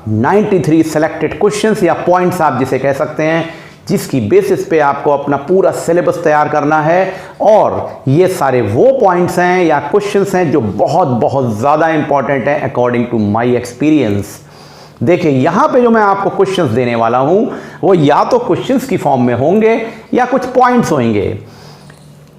93 selected questions या points आप जिसे कह सकते हैं, जिसकी बेसिस पे आपको अपना पूरा सिलेबस तैयार करना है। और ये सारे वो पॉइंट्स हैं या क्वेश्चंस हैं जो बहुत बहुत ज़्यादा इंपॉर्टेंट हैं अकॉर्डिंग टू माय एक्सपीरियंस। देखिए यहां पे जो मैं आपको क्वेश्चंस देने वाला हूं वो या तो क्वेश्चंस की फॉर्म में होंगे या कुछ पॉइंट्स होंगे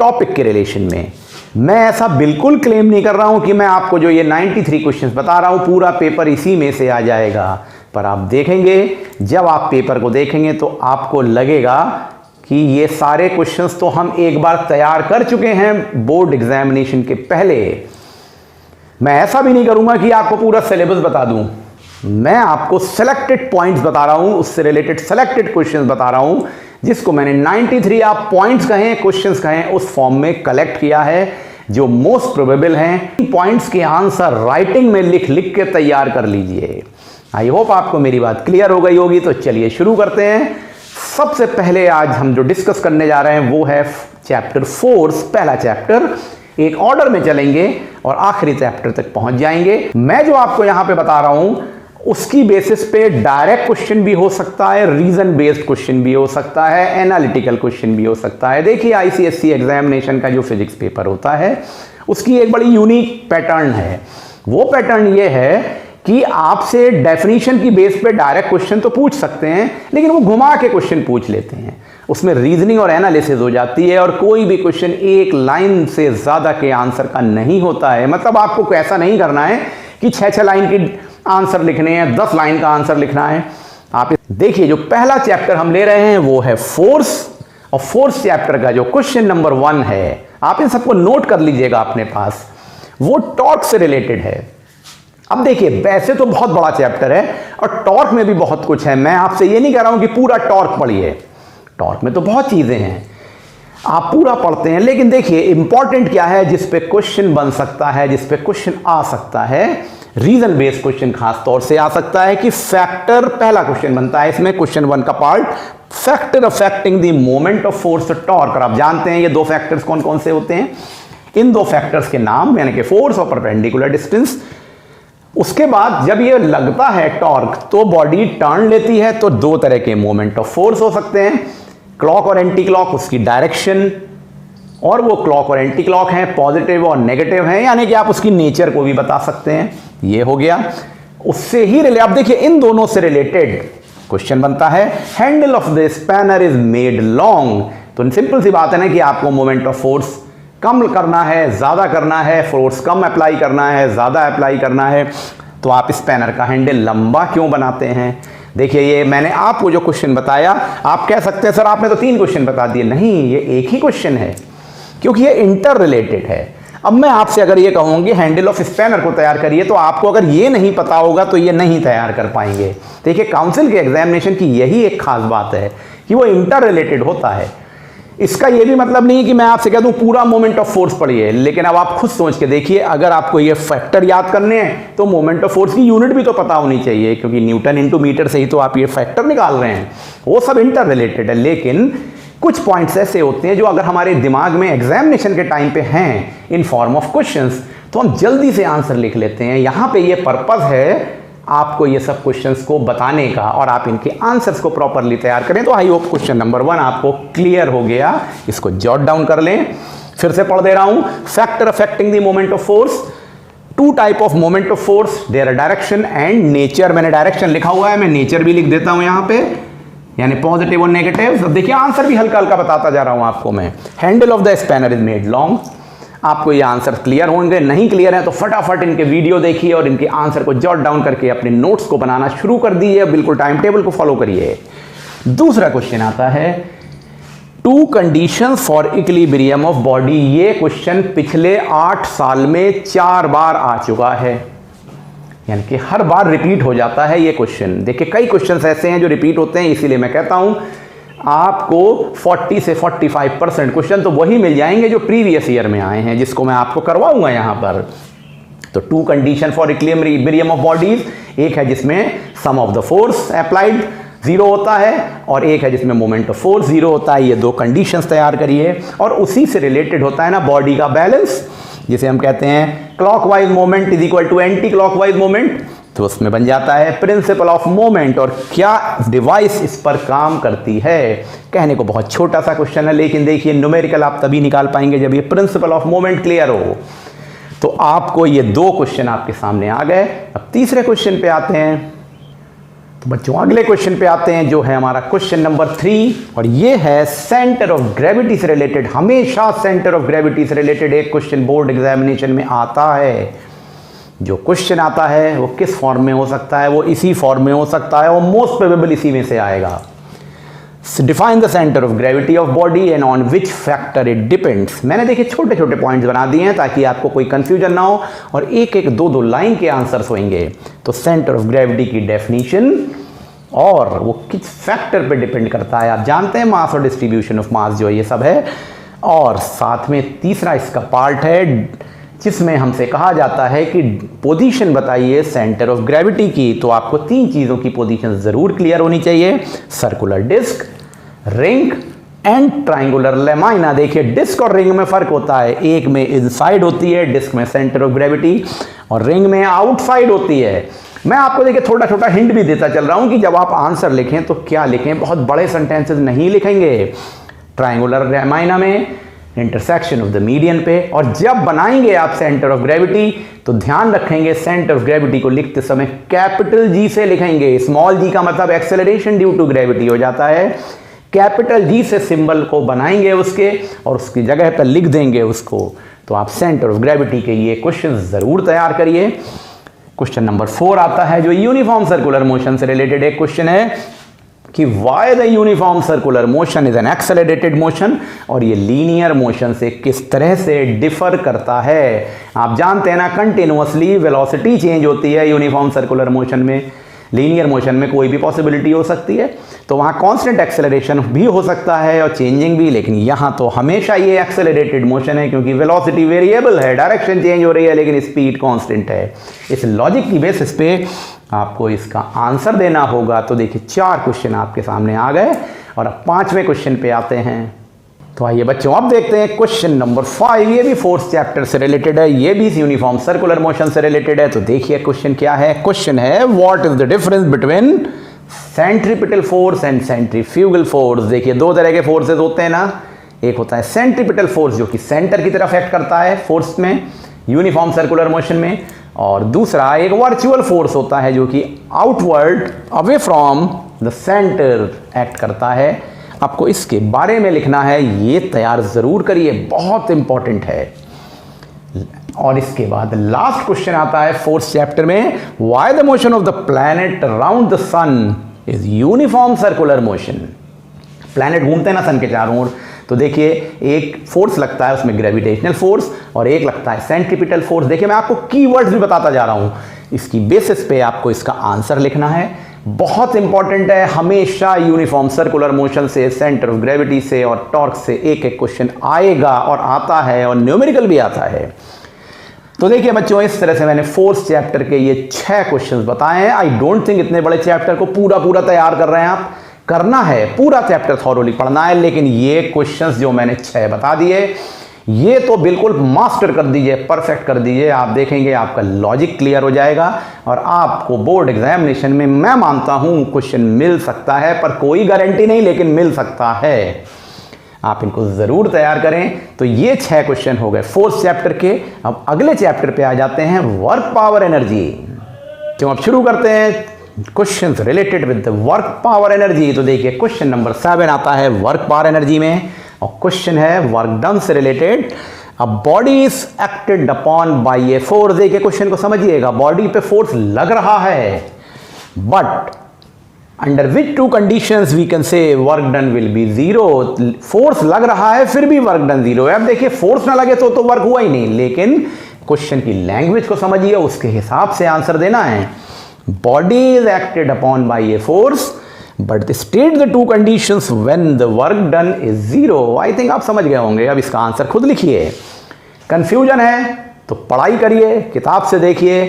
टॉपिक के रिलेशन में। मैं ऐसा बिल्कुल क्लेम नहीं कर रहा हूं कि मैं आपको जो ये 93 क्वेश्चंस बता रहा हूं पूरा पेपर इसी में से आ जाएगा, पर आप देखेंगे, जब आप पेपर को देखेंगे तो आपको लगेगा कि ये सारे क्वेश्चंस तो हम एक बार तैयार कर चुके हैं बोर्ड एग्जामिनेशन के पहले। मैं ऐसा भी नहीं करूंगा कि आपको पूरा सिलेबस बता दूं, मैं आपको सेलेक्टेड पॉइंट्स बता रहा हूं, उससे रिलेटेड सेलेक्टेड क्वेश्चंस बता रहा हूं, जिसको मैंने 93 आप पॉइंट्स कहें, क्वेश्चंस कहें, उस फॉर्म में कलेक्ट किया है जो मोस्ट प्रोबेबल हैं। पॉइंट्स के आंसर राइटिंग में लिख लिख के तैयार कर लीजिए। आई होप आपको मेरी बात क्लियर हो गई होगी। तो चलिए शुरू करते हैं। सबसे पहले आज हम जो डिस्कस करने जा रहे हैं वो है चैप्टर 4, पहला चैप्टर। एक ऑर्डर में चलेंगे और आखिरी चैप्टर तक पहुंच जाएंगे। मैं जो आपको यहां पे बता रहा हूं उसकी बेसिस पे डायरेक्ट क्वेश्चन भी हो सकता है, रीजन बेस्ड क्वेश्चन भी हो सकता है, एनालिटिकल क्वेश्चन भी हो सकता है। देखिए आईसीएसई एग्जामिनेशन का जो फिजिक्स पेपर होता है उसकी एक बड़ी यूनिक पैटर्न है। वो पैटर्न ये है कि आपसे डेफिनेशन की बेस पे डायरेक्ट क्वेश्चन तो पूछ सकते हैं, लेकिन वो घुमा के क्वेश्चन पूछ लेते हैं, उसमें रीजनिंग और एनालिसिस हो जाती है और कोई भी क्वेश्चन एक लाइन से ज्यादा के आंसर का नहीं होता है। मतलब आपको ऐसा नहीं करना है कि 6-6 लाइन की आंसर लिखने हैं, 10 लाइन का आंसर लिखना है। आप देखिए जो पहला चैप्टर हम ले रहे हैं वो है फोर्स, और फोर्स चैप्टर का जो क्वेश्चन नंबर 1 है, आप इन सबको नोट कर लीजिएगा अपने पास, वो टॉर्क से रिलेटेड है। अब देखिए वैसे तो बहुत बड़ा चैप्टर है और टॉर्क में भी बहुत कुछ है। मैं आपसे ये नहीं कह रहा हूं कि पूरा टॉर्क पढ़िए, टॉर्क में तो बहुत चीजें हैं, आप पूरा पढ़ते हैं, लेकिन देखिए इंपॉर्टेंट क्या है जिस पे क्वेश्चन बन सकता है, जिस पे क्वेश्चन आ सकता है, रीजन बेस्ड क्वेश्चन खास तौर से आ सकता है कि फैक्टर, पहला क्वेश्चन बनता है इसमें क्वेश्चन 1 का part, factor affecting the moment of force torque. और आप जानते हैं ये दो फैक्टर्स कौन कौन से होते हैं, इन दो फैक्टर्स के नाम यानी कि फोर्स और परपेंडिकुलर डिस्टेंस। उसके बाद जब ये लगता है टॉर्क तो बॉडी टर्न लेती है, तो दो तरह के मोमेंट ऑफ फोर्स हो सकते हैं, क्लॉक और एंटी क्लॉक, उसकी डायरेक्शन, और वो क्लॉक और एंटी क्लॉक हैं, पॉजिटिव और नेगेटिव हैं, यानी कि आप उसकी नेचर को भी बता सकते हैं। ये हो गया। उससे ही रिलेटेड आप देखिए इन दोनों से रिलेटेड क्वेश्चन बनता है, handle of the spanner is made long. तो सिंपल सी बात है ना कि आपको मोमेंट ऑफ फोर्स कम करना है, ज्यादा करना है, फोर्स कम अप्लाई करना है, ज्यादा अप्लाई करना है, तो आप स्पैनर का हैंडल लंबा क्यों बनाते हैं। देखिए ये मैंने आपको जो क्वेश्चन बताया, आप कह सकते हैं सर आपने तो 3 क्वेश्चन बता दिए, नहीं ये एक ही क्वेश्चन है क्योंकि ये इंटर रिलेटेड है। अब मैं आपसे अगर ये कहूँगी हैंडल ऑफ स्पैनर को तैयार करिए, तो आपको अगर ये नहीं पता होगा तो ये नहीं तैयार कर पाएंगे। देखिए काउंसिल के एग्जामिनेशन की यही एक खास बात है कि वो इंटर रिलेटेड होता है। इसका ये भी मतलब नहीं कि मैं आपसे कह दूं पूरा मोमेंट ऑफ फोर्स पढ़िए, लेकिन अब आप खुद सोच के देखिए, अगर आपको ये फैक्टर याद करने हैं तो मोमेंट ऑफ फोर्स की यूनिट भी तो पता होनी चाहिए, क्योंकि न्यूटन इंटू मीटर से ही तो आप ये फैक्टर निकाल रहे हैं। वो सब इंटर रिलेटेड है, लेकिन कुछ पॉइंट्स ऐसे होते हैं जो अगर हमारे दिमाग में एग्जामिनेशन के टाइम पे हैं इन फॉर्म ऑफ क्वेश्चंस, तो हम जल्दी से आंसर लिख लेते हैं। यहां पे ये पर्पस है आपको ये सब क्वेश्चंस को बताने का और आप इनके आंसर्स को प्रॉपरली तैयार करें। तो आई होप क्वेश्चन नंबर 1 आपको क्लियर हो गया, इसको जॉट डाउन कर लें। फिर से पढ़ दे रहा हूं, factor affecting the moment of force, 2 type of moment of force, their direction and nature. मैंने डायरेक्शन लिखा हुआ है, मैं नेचर भी लिख देता हूं यहां पे, यानी पॉजिटिव और नेगेटिव। अब देखिए आंसर भी हल्का हल्का बताता जा रहा हूं आपको मैं। Handle of the spanner is made long. आपको ये आंसर क्लियर होंगे, नहीं क्लियर है तो फटाफट इनके वीडियो देखिए और इनके आंसर को जॉट डाउन करके अपने नोट्स को बनाना शुरू कर दीजिए, बिल्कुल टाइम टेबल को फॉलो करिए। दूसरा क्वेश्चन आता है 2 conditions for equilibrium of body. ये क्वेश्चन पिछले 8 साल में 4 बार आ चुका है, यानी कि हर बार रिपीट हो जाता है ये क्वेश्चन। देखिए कई क्वेश्चंस ऐसे हैं जो रिपीट होते हैं, इसीलिए मैं कहता हूं आपको 40 से 45% क्वेश्चन तो वही मिल जाएंगे जो प्रीवियस ईयर में आए हैं, जिसको मैं आपको करवाऊंगा यहां पर। तो 2 condition for equilibrium of bodies, एक है जिसमें सम ऑफ द फोर्स अप्लाइड 0 होता है और एक है जिसमें मोमेंट ऑफ फोर्स 0 होता है। ये 2 कंडीशंस तैयार करिए और उसी से रिलेटेड होता है ना बॉडी का बैलेंस, जिसे हम कहते हैं clockwise moment is equal to anti clockwise moment. तो उसमें बन जाता है प्रिंसिपल ऑफ मोमेंट। और क्या डिवाइस इस पर काम करती है? कहने को बहुत छोटा सा क्वेश्चन है, लेकिन देखिए न्यूमेरिकल आप तभी निकाल पाएंगे जब ये प्रिंसिपल ऑफ मोमेंट क्लियर हो। तो आपको ये 2 क्वेश्चन आपके सामने आ गए। अब तीसरे क्वेश्चन पे आते हैं। तो बच्चों अगले क्वेश्चन पे आते हैं, जो है हमारा क्वेश्चन नंबर 3, और ये है सेंटर ऑफ ग्रेविटी से रिलेटेड। हमेशा सेंटर ऑफ ग्रेविटी से रिलेटेड एक क्वेश्चन बोर्ड एग्जामिनेशन में आता है। जो क्वेश्चन आता है वो किस फॉर्म में हो सकता है? वो इसी फॉर्म में हो सकता है, और मोस्ट प्रोबेबल इसी में से आएगा। Define the centre of gravity of body and on which factor it depends. मैंने देखिए छोटे छोटे पॉइंट्स बना दिए हैं ताकि आपको कोई कंफ्यूजन ना हो, और एक एक 2 लाइन के आंसर्स होंगे। तो सेंटर ऑफ ग्रेविटी की डेफिनेशन और वो किस फैक्टर पे डिपेंड करता है। आप जानते हैं मास और डिस्ट्रीब्यूशन ऑफ मास जो ये सब है। और साथ में तीसरा इसका पार्ट है जिसमें हमसे कहा जाता है कि पोजीशन बताइए सेंटर ऑफ ग्रेविटी की। तो आपको 3 चीज़ों की पोजीशन ज़रूर क्लियर होनी चाहिए, circular disc, ring and triangular lamina. देखिए डिस्क और रिंग में फ़र्क होता है, एक में इनसाइड होती है डिस्क में सेंटर ऑफ ग्रेविटी, और रिंग में आउटसाइड होती है। मैं आपको देखिए छोटा छोटा हिंट भी देता चल रहा हूँ कि जब आप आंसर लिखें तो क्या लिखें, बहुत बड़े सेंटेंसेस नहीं लिखेंगे। ट्राइंगुलर लेमाइना में इंटरसेक्शन ऑफ द मीडियन पे, और जब बनाएंगे आप सेंटर ऑफ ग्रेविटी तो ध्यान रखेंगे सेंटर ऑफ ग्रेविटी को लिखते समय कैपिटल जी से लिखेंगे। स्मॉल जी का मतलब एक्सेलरेशन ड्यू टू ग्रेविटी हो जाता है। कैपिटल जी से सिंबल को बनाएंगे उसके, और उसकी जगह पर लिख देंगे उसको। तो आप सेंटर ऑफ ग्रेविटी के ये क्वेश्चन जरूर तैयार करिए। क्वेश्चन नंबर 4 आता है, जो यूनिफॉर्म सर्कुलर मोशन से रिलेटेड एक क्वेश्चन है कि why the uniform circular motion is an accelerated motion, और ये लीनियर मोशन से किस तरह से डिफर करता है। आप जानते हैं ना कंटिन्यूअसली वेलोसिटी चेंज होती है यूनिफॉर्म सर्कुलर मोशन में। लीनियर मोशन में कोई भी पॉसिबिलिटी हो सकती है, तो वहाँ कांस्टेंट एक्सेलरेशन भी हो सकता है और चेंजिंग भी, लेकिन यहाँ तो हमेशा ये एक्सेलरेटेड मोशन है क्योंकि वेलोसिटी वेरिएबल है, डायरेक्शन चेंज हो रही है लेकिन स्पीड कांस्टेंट है। इस लॉजिक की बेसिस पे आपको इसका आंसर देना होगा। तो देखिए 4 क्वेश्चन आपके सामने आ गए, और अब 5वें क्वेश्चन पे आते हैं। तो आइए बच्चों अब देखते हैं क्वेश्चन नंबर 5। ये भी 4th चैप्टर से रिलेटेड है, ये भी यूनिफॉर्म सर्कुलर मोशन से रिलेटेड है। तो देखिए क्वेश्चन क्या है। क्वेश्चन है what is the difference between centripetal force and centrifugal force. देखिए 2 तरह के फोर्सेज होते हैं ना, एक होता है सेंट्रीपिटल फोर्स जो कि सेंटर की तरफ एक्ट करता है फोर्स में यूनिफॉर्म सर्कुलर मोशन में, और दूसरा एक वर्चुअल फोर्स होता है जो कि outward away from the centre act करता है। आपको इसके बारे में लिखना है, ये तैयार जरूर करिए, बहुत इंपॉर्टेंट है। और इसके बाद लास्ट क्वेश्चन आता है 4th चैप्टर में, why the motion of the planet around the sun is uniform circular motion. Planet घूमते हैं ना सन के चारों ओर, तो देखिए एक फोर्स लगता है उसमें ग्रेविटेशनल फोर्स, और एक लगता है सेंट्रीपिटल फोर्स। देखिए मैं आपको कीवर्ड्स भी बताता जा रहा हूं, इसकी बेसिस पे आपको इसका आंसर लिखना है। बहुत इंपॉर्टेंट है, हमेशा यूनिफॉर्म सर्कुलर मोशन से, सेंटर ऑफ ग्रेविटी से और टॉर्क से एक एक क्वेश्चन आएगा, और आता है, और न्यूमेरिकल भी आता है। तो देखिए बच्चों इस तरह से मैंने 4th चैप्टर के ये 6 क्वेश्चंस बताए हैं। आई डोंट थिंक इतने बड़े चैप्टर को पूरा तैयार कर रहे हैं आप, करना है पूरा चैप्टर थॉरोली पढ़ना है, लेकिन ये क्वेश्चंस जो मैंने 6 बता दिए ये तो बिल्कुल मास्टर कर दीजिए, परफेक्ट कर दीजिए। आप देखेंगे आपका लॉजिक क्लियर हो जाएगा, और आपको बोर्ड एग्जामिनेशन में मैं मानता हूं क्वेश्चन मिल सकता है, पर कोई गारंटी नहीं, लेकिन मिल सकता है। आप इनको जरूर तैयार करें। तो ये 6 क्वेश्चन हो गए 4th चैप्टर के। अब अगले चैप्टर पे आ जाते हैं, वर्क पावर एनर्जी। तो अब शुरू करते हैं questions related with the work power energy. तो देखिए क्वेश्चन नंबर 7 आता है वर्क पावर एनर्जी में, और क्वेश्चन है वर्क डन से related. A body is acted upon by a force. देखिए क्वेश्चन को समझिएगा, बॉडी पे फोर्स लग रहा है, but under which 2 conditions we can say work done will be 0। Force लग रहा है फिर भी वर्क डन 0 है। अब देखिए फोर्स ना लगे तो वर्क हुआ ही नहीं, लेकिन क्वेश्चन की लैंग्वेज को समझिए, उसके हिसाब से आंसर देना है। Body is acted upon by a force but state the 2 conditions when the work done is 0। I think आप समझ गए होंगे, अब इसका आंसर खुद लिखिए। कंफ्यूजन है तो पढ़ाई करिए, किताब से देखिए,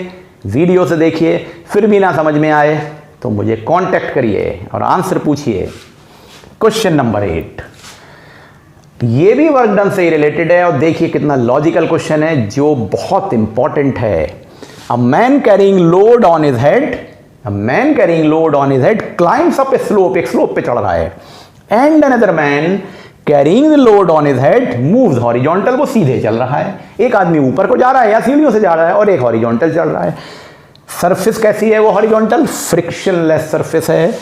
वीडियो से देखिए, फिर भी ना समझ में आए तो मुझे कांटेक्ट करिए और आंसर पूछिए। क्वेश्चन नंबर 8 ये भी वर्क डन से ही रिलेटेड है, और देखिए कितना लॉजिकल क्वेश्चन है जो बहुत इंपॉर्टेंट है। A man carrying load on his head, a man carrying load on his head climbs up A slope, एक स्लोप पे चढ़ रहा है, and another man carrying the load on his head moves horizontal, वो सीधे चल रहा है। एक आदमी ऊपर को जा रहा है या सीढ़ियों से जा रहा है और एक हॉरिजॉन्टल चल रहा है। सरफेस कैसी है वो हॉरिजॉन्टल, फ्रिक्शनलेस सरफेस है।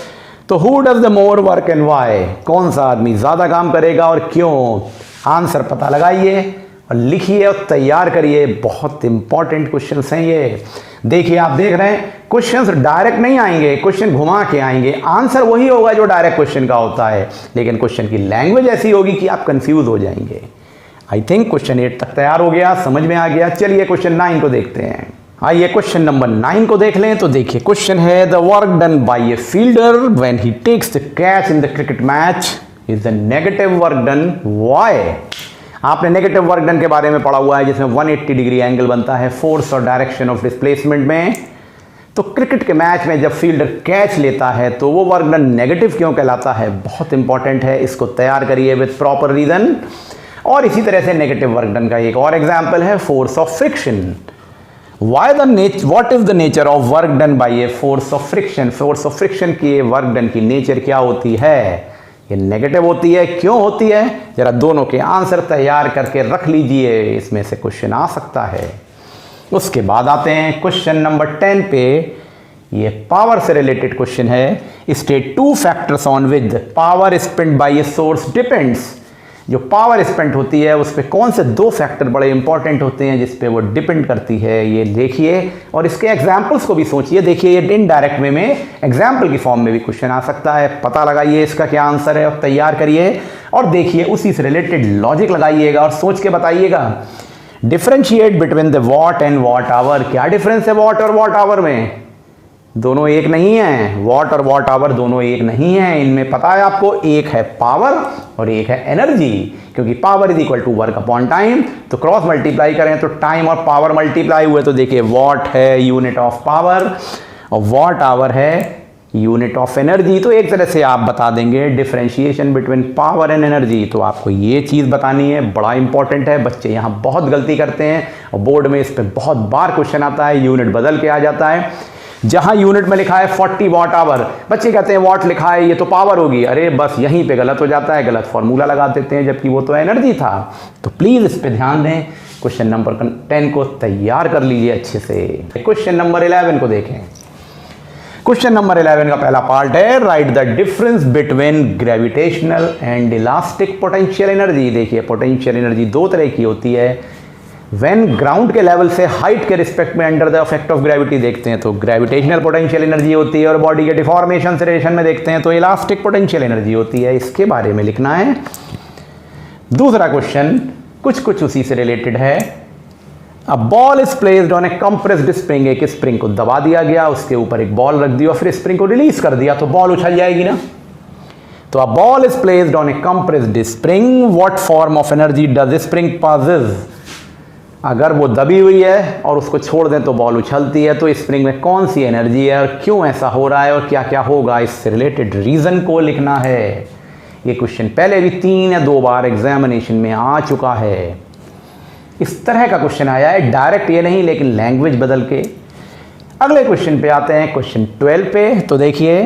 तो who does the more work and why, कौन सा आदमी ज्यादा काम करेगा और क्यों? आंसर पता लगाइए और लिखिए और तैयार करिए। बहुत इंपॉर्टेंट क्वेश्चंस हैं ये। देखिए आप देख रहे हैं क्वेश्चंस डायरेक्ट नहीं आएंगे, क्वेश्चन घुमा के आएंगे। आंसर वही होगा जो डायरेक्ट क्वेश्चन का होता है, लेकिन क्वेश्चन की लैंग्वेज ऐसी होगी कि आप कंफ्यूज हो जाएंगे। आई थिंक क्वेश्चन 8 तक तैयार हो गया, समझ में आ गया। चलिए क्वेश्चन 9 को देखते हैं। आइए क्वेश्चन नंबर 9 को देख लें। तो देखिए क्वेश्चन है the work done by a fielder when he takes the catch in the cricket match is the negative work done why. आपने नेगेटिव वर्क डन के बारे में पढ़ा हुआ है, जिसमें 180 डिग्री एंगल बनता है फोर्स और डायरेक्शन ऑफ डिस्प्लेसमेंट में। तो क्रिकेट के मैच में जब फील्डर कैच लेता है तो वो वर्क डन नेगेटिव क्यों कहलाता है, बहुत इंपॉर्टेंट है। इसको तैयार करिए विद प्रॉपर रीजन। और इसी तरह से नेगेटिव वर्क डन का एक और एग्जाम्पल है force of friction. what is the nature of work done by a force of friction? Force of friction की वर्क डन की नेचर क्या होती है? ये नेगेटिव होती है। क्यों होती है? जरा दोनों के आंसर तैयार करके रख लीजिए, इसमें से क्वेश्चन आ सकता है। उसके बाद आते हैं क्वेश्चन नंबर 10 पे। ये पावर से रिलेटेड क्वेश्चन है। State 2 factors on with power spent by a source depends. जो पावर स्पेंट होती है उस पर कौन से 2 फैक्टर बड़े इंपॉर्टेंट होते हैं जिस पे वो डिपेंड करती है, ये देखिए। और इसके एग्जाम्पल्स को भी सोचिए। देखिए ये इनडायरेक्ट वे में एग्जाम्पल की फॉर्म में भी क्वेश्चन आ सकता है। पता लगाइए इसका क्या आंसर है और तैयार करिए। और देखिए उसी से रिलेटेड लॉजिक लगाइएगा और सोच के बताइएगा। Differentiate between the watt and watt hour. क्या डिफरेंस है वॉट और वॉट आवर में? दोनों एक नहीं है। वॉट और वॉट आवर दोनों एक नहीं है। इनमें पता है आपको, एक है पावर और एक है एनर्जी। क्योंकि power is equal to work upon time, तो क्रॉस मल्टीप्लाई करें तो टाइम और पावर मल्टीप्लाई हुए तो देखिए वॉट है यूनिट ऑफ पावर और वॉट आवर है यूनिट ऑफ एनर्जी। तो एक तरह से आप बता देंगे differentiation between power and energy. तो आपको ये चीज़ बतानी है, बड़ा इंपॉर्टेंट है। बच्चे यहाँ बहुत गलती करते हैं और बोर्ड में इस पर बहुत बार क्वेश्चन आता है, यूनिट बदल के आ जाता है। जहां यूनिट में लिखा है 40 वॉट आवर, बच्चे कहते हैं वॉट लिखा है ये तो पावर होगी। अरे बस यहीं पे गलत हो जाता है, गलत फॉर्मूला लगा देते हैं, जबकि वो तो एनर्जी था। तो प्लीज इस पे ध्यान दें। क्वेश्चन नंबर 10 को तैयार कर लीजिए अच्छे से। क्वेश्चन नंबर 11 को देखें। क्वेश्चन नंबर 11 का पहला पार्ट है write the difference between gravitational and elastic potential energy. देखिए पोटेंशियल एनर्जी 2 तरह की होती है। व्हेन ग्राउंड के लेवल से हाइट के रिस्पेक्ट में under the effect of gravity देखते हैं तो ग्रेविटेशनल पोटेंशियल एनर्जी होती है, और बॉडी के डिफॉर्मेशन से रिलेशन में देखते हैं तो इलास्टिक पोटेंशियल एनर्जी होती है। इसके बारे में लिखना है। दूसरा क्वेश्चन कुछ उसी से रिलेटेड है। A ball is placed on A compressed spring. एक स्प्रिंग को दबा दिया गया, उसके ऊपर एक बॉल रख दिया, फिर स्प्रिंग को रिलीज कर दिया तो बॉल उछल जाएगी ना। तो a ball is placed on A compressed spring, what form of energy does spring possesses. अगर वो दबी हुई है और उसको छोड़ दें तो बॉल उछलती है, तो स्प्रिंग में कौन सी एनर्जी है और क्यों ऐसा हो रहा है और क्या क्या होगा, इससे रिलेटेड रीजन को लिखना है। ये क्वेश्चन पहले भी 3 या 2 बार एग्जामिनेशन में आ चुका है। इस तरह का क्वेश्चन आया है, डायरेक्ट ये नहीं लेकिन लैंग्वेज बदल के। अगले क्वेश्चन पे आते हैं, क्वेश्चन 12 पे। तो देखिए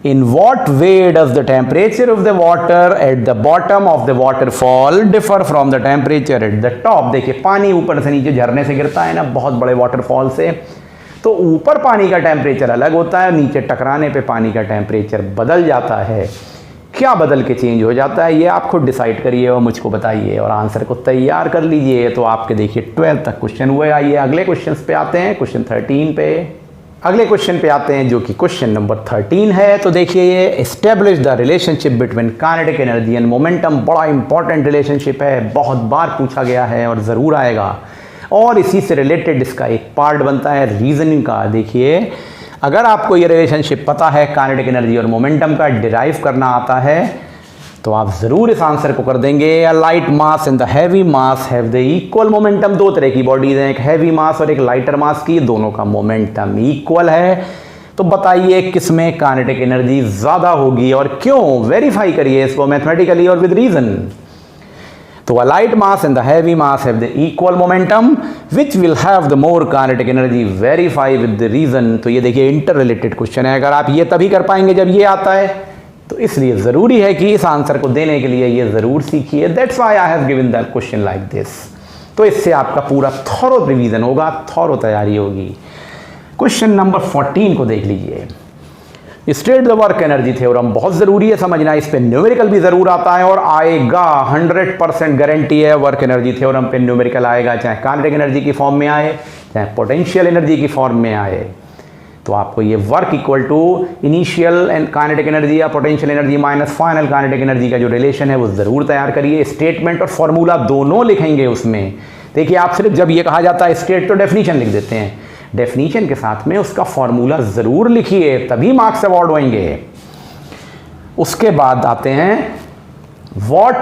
In what way does the temperature of the water at the bottom of the waterfall differ from the temperature at the top। देखिए पानी ऊपर से नीचे झरने से गिरता है ना, बहुत बड़े वाटरफॉल से, तो ऊपर पानी का टेम्परेचर अलग होता है, नीचे टकराने पे पानी का टेम्परेचर बदल जाता है। क्या बदल के चेंज हो जाता है ये आप खुद डिसाइड करिए और मुझको बताइए और आंसर को तैयार कर लीजिए। तो आपके देखिए 12 तक क्वेश्चन हुए। आइए अगले क्वेश्चन पे आते हैं, क्वेश्चन 13 पे। अगले क्वेश्चन पे आते हैं जो कि क्वेश्चन नंबर 13 है। तो देखिए ये establish the relationship between kinetic energy and momentum. बड़ा इंपॉर्टेंट रिलेशनशिप है, बहुत बार पूछा गया है और ज़रूर आएगा। और इसी से रिलेटेड इसका एक पार्ट बनता है रीजनिंग का। देखिए अगर आपको ये रिलेशनशिप पता है, काइनेटिक एनर्जी और मोमेंटम का डिराइव करना आता है, तो आप ज़रूर इस आंसर को कर देंगे। A light mass and the heavy mass have the equal momentum. 2 तरह की बॉडीज हैं, एक हैवी मास और एक लाइटर मास की, दोनों का मोमेंटम इक्वल है। तो बताइए किसमें काइनेटिक एनर्जी ज़्यादा होगी और क्यों। वेरीफाई करिए इसको मैथमेटिकली और विद रीज़न। तो a light mass and the heavy mass have the equal momentum which will have the more kinetic energy, verify with the reason। तो ये देखिए इंटर रिलेटेड क्वेश्चन है, अगर आप ये तभी कर पाएंगे जब ये आता है, तो इसलिए ज़रूरी है कि इस आंसर को देने के लिए ये ज़रूर सीखिए। That's why I have given the question like this. तो इससे आपका पूरा थॉरो रिवीजन होगा, थॉरो तैयारी होगी। क्वेश्चन नंबर 14 को देख लीजिए। State the work energy theorem बहुत ज़रूरी है समझना, इस पे न्यूमेरिकल भी ज़रूर आता है और आएगा, 100% गारंटी है वर्क एनर्जी थ्योरम पे न्यूमेरिकल आएगा, चाहे काइनेटिक एनर्जी की फॉर्म में आए चाहे पोटेंशियल एनर्जी की फॉर्म में आए। तो आपको ये work equal to initial and kinetic energy या potential energy minus final kinetic energy का जो रिलेशन है वो ज़रूर तैयार करिए। स्टेटमेंट और फॉर्मूला दोनों लिखेंगे उसमें। देखिए आप सिर्फ जब ये कहा जाता है स्टेट तो डेफिनीशन लिख देते हैं, डेफिनीशन के साथ में उसका फॉर्मूला ज़रूर लिखिए, तभी मार्क्स अवार्ड होंगे। उसके बाद आते हैं what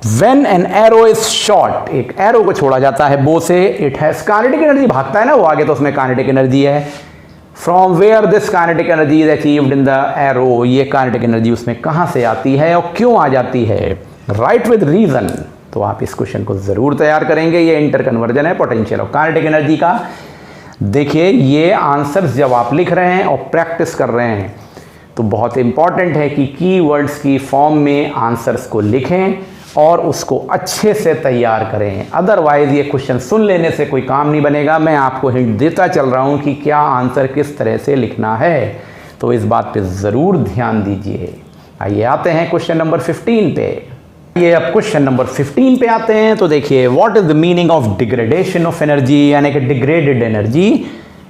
when an arrow is shot, एक एरो को छोड़ा जाता है बो से, इट हैज काइनेटिक एनर्जी, भागता है ना वो आगे तो उसमें काइनेटिक एनर्जी है। From where this kinetic energy is achieved in the arrow, ये काइनेटिक एनर्जी उसमें कहाँ से आती है और क्यों आ जाती है, राइट विद रीजन। तो आप इस क्वेश्चन को ज़रूर तैयार करेंगे। ये इंटर कन्वर्जन है पोटेंशियल और काइनेटिक एनर्जी का। देखिए ये आंसर्स जब आप लिख रहे हैं और प्रैक्टिस कर रहे हैं तो बहुत इंपॉर्टेंट है कि कीवर्ड्स की फॉर्म में आंसर्स को लिखें और उसको अच्छे से तैयार करें, अदरवाइज ये क्वेश्चन सुन लेने से कोई काम नहीं बनेगा। मैं आपको हिंट देता चल रहा हूँ कि क्या आंसर किस तरह से लिखना है, तो इस बात पे ज़रूर ध्यान दीजिए। आइए आते हैं क्वेश्चन नंबर 15 पे। ये अब क्वेश्चन नंबर 15 पे आते हैं। तो देखिए what is the meaning of degradation of energy, यानी कि degraded energy,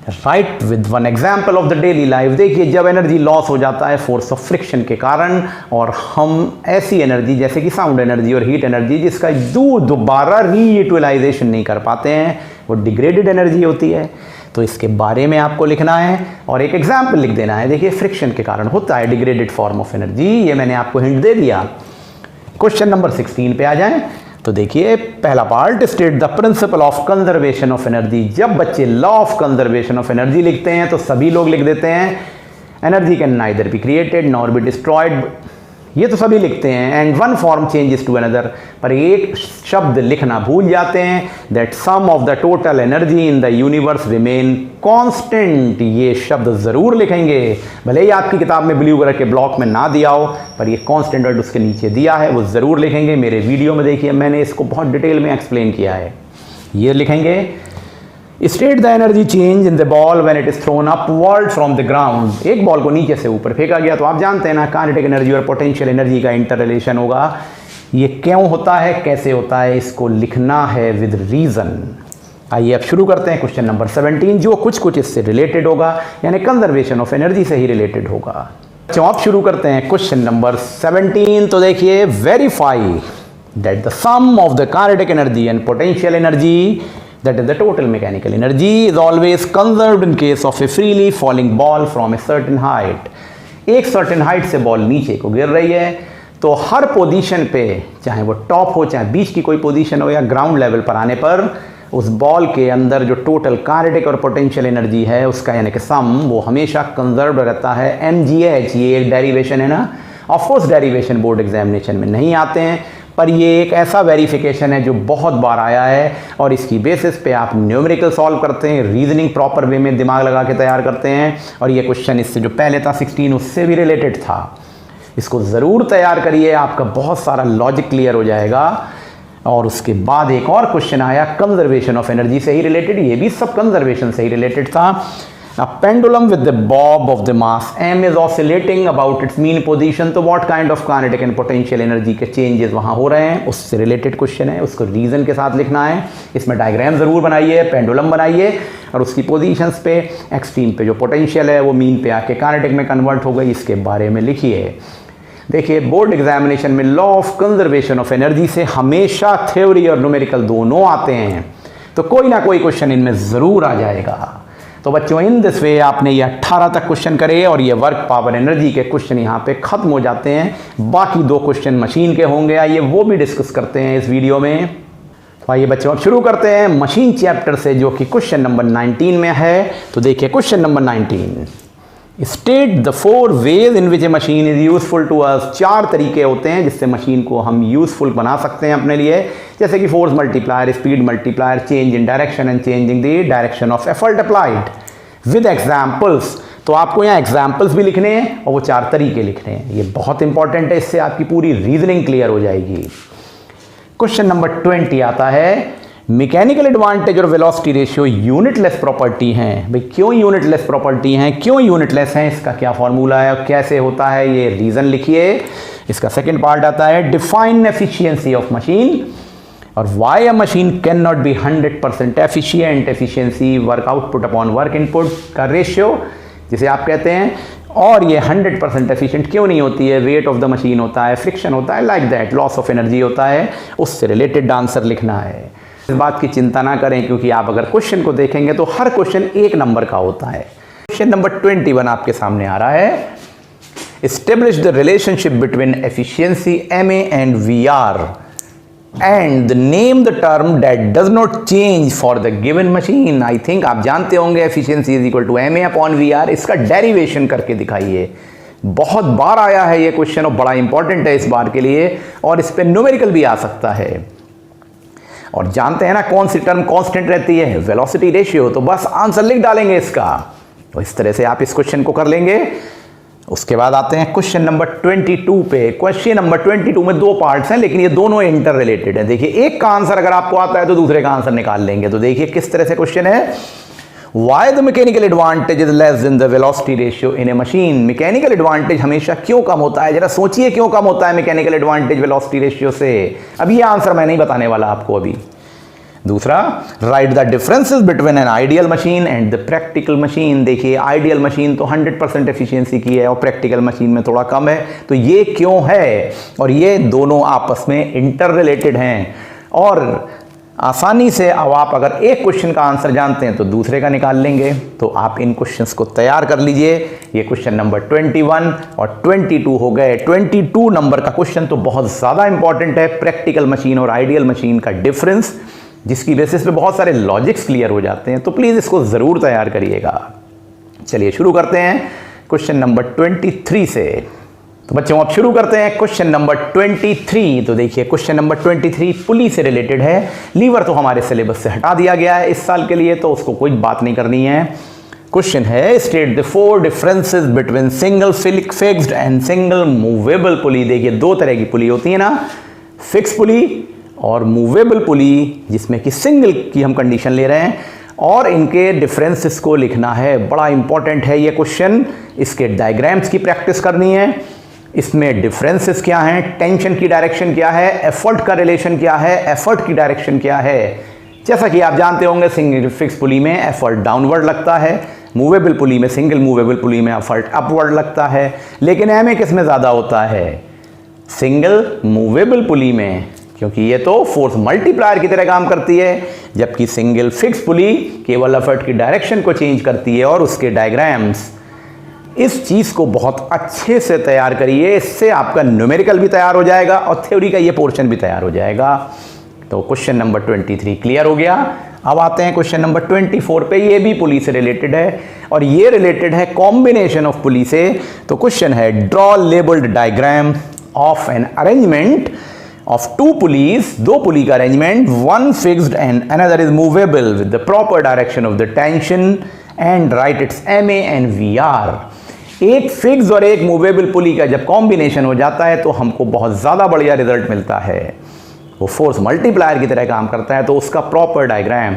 right with one example of the daily life. देखिए जब एनर्जी लॉस हो जाता है फोर्स ऑफ फ्रिक्शन के कारण, और हम ऐसी एनर्जी जैसे कि साउंड एनर्जी और हीट एनर्जी जिसका दोबारा रीयूटिलाइजेशन नहीं कर पाते हैं, वो डिग्रेडेड एनर्जी होती है। तो इसके बारे में आपको लिखना है और एक एग्जाम्पल लिख देना है। देखिए फ्रिक्शन के कारण होता है डिग्रेडेड फॉर्म ऑफ एनर्जी, ये मैंने आपको हिंट दे दिया। क्वेश्चन नंबर 16 पे आ जाएं। तो देखिए पहला part, state the principle of conservation of energy. जब बच्चे law of conservation of energy लिखते हैं तो सभी लोग लिख देते हैं energy can neither be created nor be destroyed, ये तो सभी लिखते हैं, and one form changes to another, पर एक शब्द लिखना भूल जाते हैं, that sum of the total energy in the universe remain constant. ये शब्द ज़रूर लिखेंगे, भले ही आपकी किताब में ब्लू कलर के ब्लॉक में ना दिया हो, पर ये कांस्टेंट वर्ड उसके नीचे दिया है, वो ज़रूर लिखेंगे। मेरे वीडियो में देखिए मैंने इसको बहुत डिटेल में एक्सप्लेन किया है। ये लिखेंगे state the energy change in the ball when it is throne upward from the ground. एक बॉल को नीचे से ऊपर फेंका गया, तो आप जानते हैं ना काइनेटिक एनर्जी और पोटेंशियल एनर्जी का इंटर रिलेशन होगा। ये क्यों होता है, कैसे होता है, इसको लिखना है विद रीजन। आइए अब शुरू करते हैं क्वेश्चन नंबर 17, जो कुछ इससे रिलेटेड होगा, यानी कंजर्वेशन ऑफ एनर्जी से ही रिलेटेड होगा। तो आप शुरू करते हैं क्वेश्चन नंबर 17। तो देखिए verify that the sum of the kinetic energy and potential energy, that is the total mechanical energy, is always conserved in case of a freely falling ball from a certain height। एक certain height से ball नीचे को गिर रही है, तो हर position पे, चाहे वो टॉप हो चाहे बीच की कोई पोजीशन हो या ग्राउंड लेवल पर आने पर, उस बॉल के अंदर जो टोटल काइनेटिक और पोटेंशियल एनर्जी है उसका यानी कि सम, वो हमेशा कंजर्व रहता है। mgh, ये एक डेरिवेशन है ना, ऑफकोर्स डेरिवेशन बोर्ड एग्जामिनेशन में नहीं आते हैं, पर ये एक ऐसा वेरिफिकेशन है जो बहुत बार आया है, और इसकी बेसिस पे आप न्यूमेरिकल सॉल्व करते हैं, रीजनिंग प्रॉपर वे में दिमाग लगा के तैयार करते हैं। और ये क्वेश्चन इससे जो पहले था 16 उससे भी रिलेटेड था, इसको ज़रूर तैयार करिए, आपका बहुत सारा लॉजिक क्लियर हो जाएगा। और उसके बाद एक और क्वेश्चन आया कंजर्वेशन ऑफ एनर्जी से ही रिलेटेड, ये भी सब कंजर्वेशन से ही रिलेटेड था। A pendulum with the bob of the mass m is oscillating about its mean position, तो what kind of kinetic and potential energy के changes वहाँ हो रहे हैं, उससे रिलेटेड क्वेश्चन है, उसको रीजन के साथ लिखना है। इसमें डायग्राम ज़रूर बनाइए, पेंडुलम बनाइए, और उसकी पोजीशंस पे एक्सट्रीम पे जो पोटेंशियल है वो मीन पे आके काइनेटिक में कन्वर्ट हो गई, इसके बारे में लिखिए। देखिए बोर्ड एग्जामिनेशन में law of conservation of energy से हमेशा थ्योरी और न्यूमेरिकल दोनों आते हैं, तो कोई ना कोई क्वेश्चन इनमें ज़रूर आ जाएगा। तो बच्चों इन दिस वे आपने ये 18 तक क्वेश्चन करे, और ये वर्क पावर एनर्जी के क्वेश्चन यहाँ पे ख़त्म हो जाते हैं। बाकी 2 क्वेश्चन मशीन के होंगे, आइए वो भी डिस्कस करते हैं इस वीडियो में। तो आइए बच्चों अब शुरू करते हैं मशीन चैप्टर से, जो कि क्वेश्चन नंबर 19 में है। तो देखिए question number 19, state the 4 ways in which a machine is useful to us. 4 तरीके होते हैं जिससे मशीन को हम यूजफुल बना सकते हैं अपने लिए, जैसे कि force multiplier, speed multiplier, change in direction and changing the direction of effort applied with examples. तो आपको यहाँ एग्जाम्पल्स भी लिखने हैं और वो 4 तरीके लिखने हैं, ये बहुत इंपॉर्टेंट है, इससे आपकी पूरी रीजनिंग क्लियर हो जाएगी। क्वेश्चन नंबर 20 आता है, मैकेनिकल एडवांटेज और वेलोसिटी रेशियो यूनिटलेस प्रॉपर्टी हैं। भाई क्यों यूनिटलेस प्रॉपर्टी हैं, क्यों यूनिटलेस हैं, इसका क्या फॉर्मूला है और कैसे होता है, ये रीजन लिखिए। इसका सेकंड पार्ट आता है, डिफाइन एफिशिएंसी ऑफ मशीन और why a machine can not be 100% efficient. Efficiency work output upon work input का रेशियो जिसे आप कहते हैं, और ये 100% एफिशिएंट क्यों नहीं होती है, वेट ऑफ द मशीन होता है, फ्रिक्शन होता है, like that, loss of energy होता है, उससे रिलेटेड आंसर लिखना है। इस बात की चिंता ना करें क्योंकि आप अगर क्वेश्चन को देखेंगे तो हर क्वेश्चन 1 नंबर का होता है। क्वेश्चन नंबर 21 आपके सामने आ रहा है, establish the relationship between efficiency MA and VR and name the term that does not change for the given machine. I think आप जानते होंगे efficiency is equal to MA upon VR, इसका derivation करके दिखाइए। बहुत बार आया है ये क्वेश्चन और बड़ा इंपॉर्टेंट है इस बार के लिए, और इस पे न्यूमेरिकल भी आ सकता है। और जानते हैं ना कौन सी टर्म कांस्टेंट रहती है, वेलोसिटी रेशियो, तो बस आंसर लिख डालेंगे इसका। तो इस तरह से आप इस क्वेश्चन को कर लेंगे। उसके बाद आते हैं क्वेश्चन नंबर 22 पे। क्वेश्चन नंबर 22 में 2 पार्ट्स हैं लेकिन ये दोनों इंटर रिलेटेड हैं। देखिए एक का आंसर अगर आपको आता है तो दूसरे का आंसर निकाल लेंगे। तो देखिए किस तरह से क्वेश्चन है, why the mechanical advantage is less than the velocity ratio in A machine. Mechanical advantage हमेशा क्यों कम होता है, जरा सोचिए क्यों कम होता है मैकेनिकल एडवांटेज वेलोसिटी रेशियो से। अब ये आंसर मैं नहीं बताने वाला आपको अभी। दूसरा, right the differences between an ideal machine and the practical machine. देखिए आइडियल मशीन तो 100% एफिशिएंसी की है और प्रैक्टिकल मशीन में थोड़ा कम है, तो ये क्यों है, और ये दोनों आपस में इंटर रिलेटेड हैं। और आसानी से अब आप अगर एक क्वेश्चन का आंसर जानते हैं तो दूसरे का निकाल लेंगे। तो आप इन क्वेश्चंस को तैयार कर लीजिए। ये क्वेश्चन नंबर 21 और 22 हो गए। 22 नंबर का क्वेश्चन तो बहुत ज़्यादा इंपॉर्टेंट है, प्रैक्टिकल मशीन और आइडियल मशीन का डिफरेंस, जिसकी बेसिस पे बहुत सारे लॉजिक्स क्लियर हो जाते हैं। तो प्लीज़ इसको ज़रूर तैयार करिएगा। चलिए शुरू करते हैं क्वेश्चन नंबर 23 से। तो बच्चों अब शुरू करते हैं क्वेश्चन नंबर 23। तो देखिए क्वेश्चन नंबर 23 पुली से रिलेटेड है। लीवर तो हमारे सिलेबस से हटा दिया गया है इस साल के लिए, तो उसको कोई बात नहीं करनी है। क्वेश्चन है, state the 4 differences between single fixed and single movable pulley. देखिए 2 तरह की पुली होती है ना, फिक्स पुली और मूवेबल पुली, जिसमें कि सिंगल की हम कंडीशन ले रहे हैं, और इनके डिफरेंसेस को लिखना है। बड़ा इंपॉर्टेंट है ये क्वेश्चन। इसके डायग्राम्स की प्रैक्टिस करनी है। इसमें डिफरेंसेस क्या हैं, टेंशन की डायरेक्शन क्या है, एफर्ट का रिलेशन क्या है, एफर्ट की डायरेक्शन क्या है। जैसा कि आप जानते होंगे सिंगल फिक्स पुली में एफर्ट डाउनवर्ड लगता है, मूवेबल पुली में, सिंगल मूवेबल पुली में एफर्ट अपवर्ड लगता है। लेकिन एमए किस में ज़्यादा होता है, सिंगल मूवेबल पुली में, क्योंकि ये तो फोर्स मल्टीप्लायर की तरह काम करती है, जबकि सिंगल फिक्स पुली केवल एफर्ट की डायरेक्शन को चेंज करती है। और उसके डायग्राम्स, इस चीज़ को बहुत अच्छे से तैयार करिए, इससे आपका न्यूमेरिकल भी तैयार हो जाएगा और थ्योरी का ये पोर्शन भी तैयार हो जाएगा। तो क्वेश्चन नंबर 23 क्लियर हो गया। अब आते हैं क्वेश्चन नंबर 24 पे। ये भी पुली से रिलेटेड है और ये रिलेटेड है कॉम्बिनेशन ऑफ पुली से। तो क्वेश्चन है, draw labelled diagram of an arrangement of 2 pulleys, 2 पुली का arrangement, 1 fixed and another is movable with the proper direction of the tension and right it's MA and VR। एक fix और एक movable pulley का जब combination हो जाता है तो हमको बहुत ज़्यादा बढ़िया रिजल्ट मिलता है, वो फोर्स मल्टीप्लायर की तरह काम करता है। तो उसका प्रॉपर डायग्राम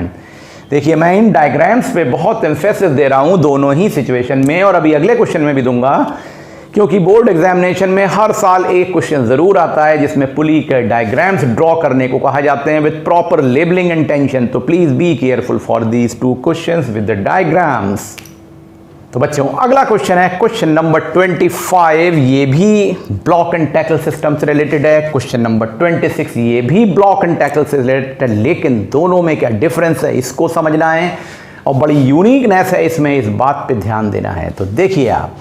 देखिए, मैं इन डायग्राम्स पे बहुत एम्फेसिस दे रहा हूँ दोनों ही सिचुएशन में, और अभी अगले क्वेश्चन में भी दूंगा, क्योंकि बोर्ड एग्जामिनेशन में हर साल एक क्वेश्चन जरूर आता है जिसमें पुली के डायग्राम्स ड्रॉ करने को कहा जाते हैं with proper labelling and tension. तो please be careful for these 2 questions with the diagrams. तो बच्चों अगला क्वेश्चन है क्वेश्चन नंबर 25। ये भी ब्लॉक एंड टैकल सिस्टम से रिलेटेड है। क्वेश्चन नंबर 26 ये भी ब्लॉक एंड टैकल से रिलेटेड, लेकिन दोनों में क्या डिफरेंस है इसको समझना है और बड़ी यूनिकनेस है इसमें, इस बात पे ध्यान देना है। तो देखिए आप,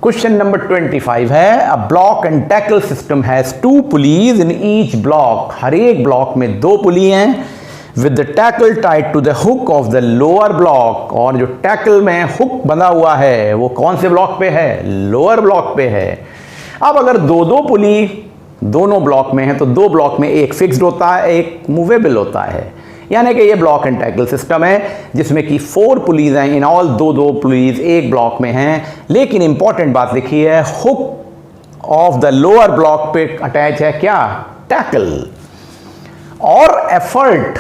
क्वेश्चन नंबर 25 है, a block and tackle system has 2 pulleys in each block. हर एक ब्लॉक में 2 पुली हैं with the tackle tied to the hook of the lower block. और जो टैकल में हुक बंधा हुआ है वो कौन से ब्लॉक पे है, लोअर ब्लॉक पे है। अब अगर 2-2 पुली दोनों ब्लॉक में है तो दो ब्लॉक में एक फिक्स्ड होता है, एक मूवेबल होता है। यानी कि ये ब्लॉक एंड टैकल सिस्टम है जिसमें कि 4 पुलीज हैं, इन ऑल दो पुलीज एक ब्लॉक में हैं। लेकिन इंपॉर्टेंट बात लिखी है, hook of the lower block पे अटैच है क्या? टैकल। और एफर्ट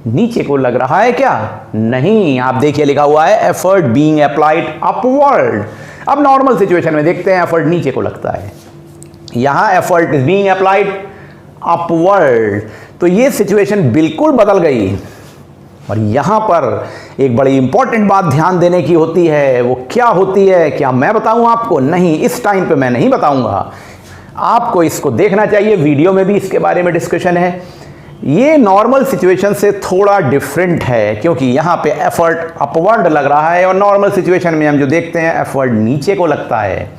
नीचे को लग रहा है क्या? नहीं, आप देखिए लिखा हुआ है एफर्ट बीइंग अप्लाइड अपवर्ड। अब नॉर्मल सिचुएशन में देखते हैं एफर्ट नीचे को लगता है, यहां effort is being applied upward, तो ये सिचुएशन बिल्कुल बदल गई। और यहां पर एक बड़ी इंपॉर्टेंट बात ध्यान देने की होती है, वो क्या होती है? क्या मैं बताऊं आपको? नहीं, इस टाइम पे मैं नहीं बताऊंगा, आपको इसको देखना चाहिए, वीडियो में भी इसके बारे में डिस्कशन है। ये नॉर्मल सिचुएशन से थोड़ा डिफरेंट है क्योंकि यहां पे एफर्ट अपवर्ड लग रहा है और नॉर्मल सिचुएशन में हम जो देखते हैं एफर्ट नीचे को लगता है।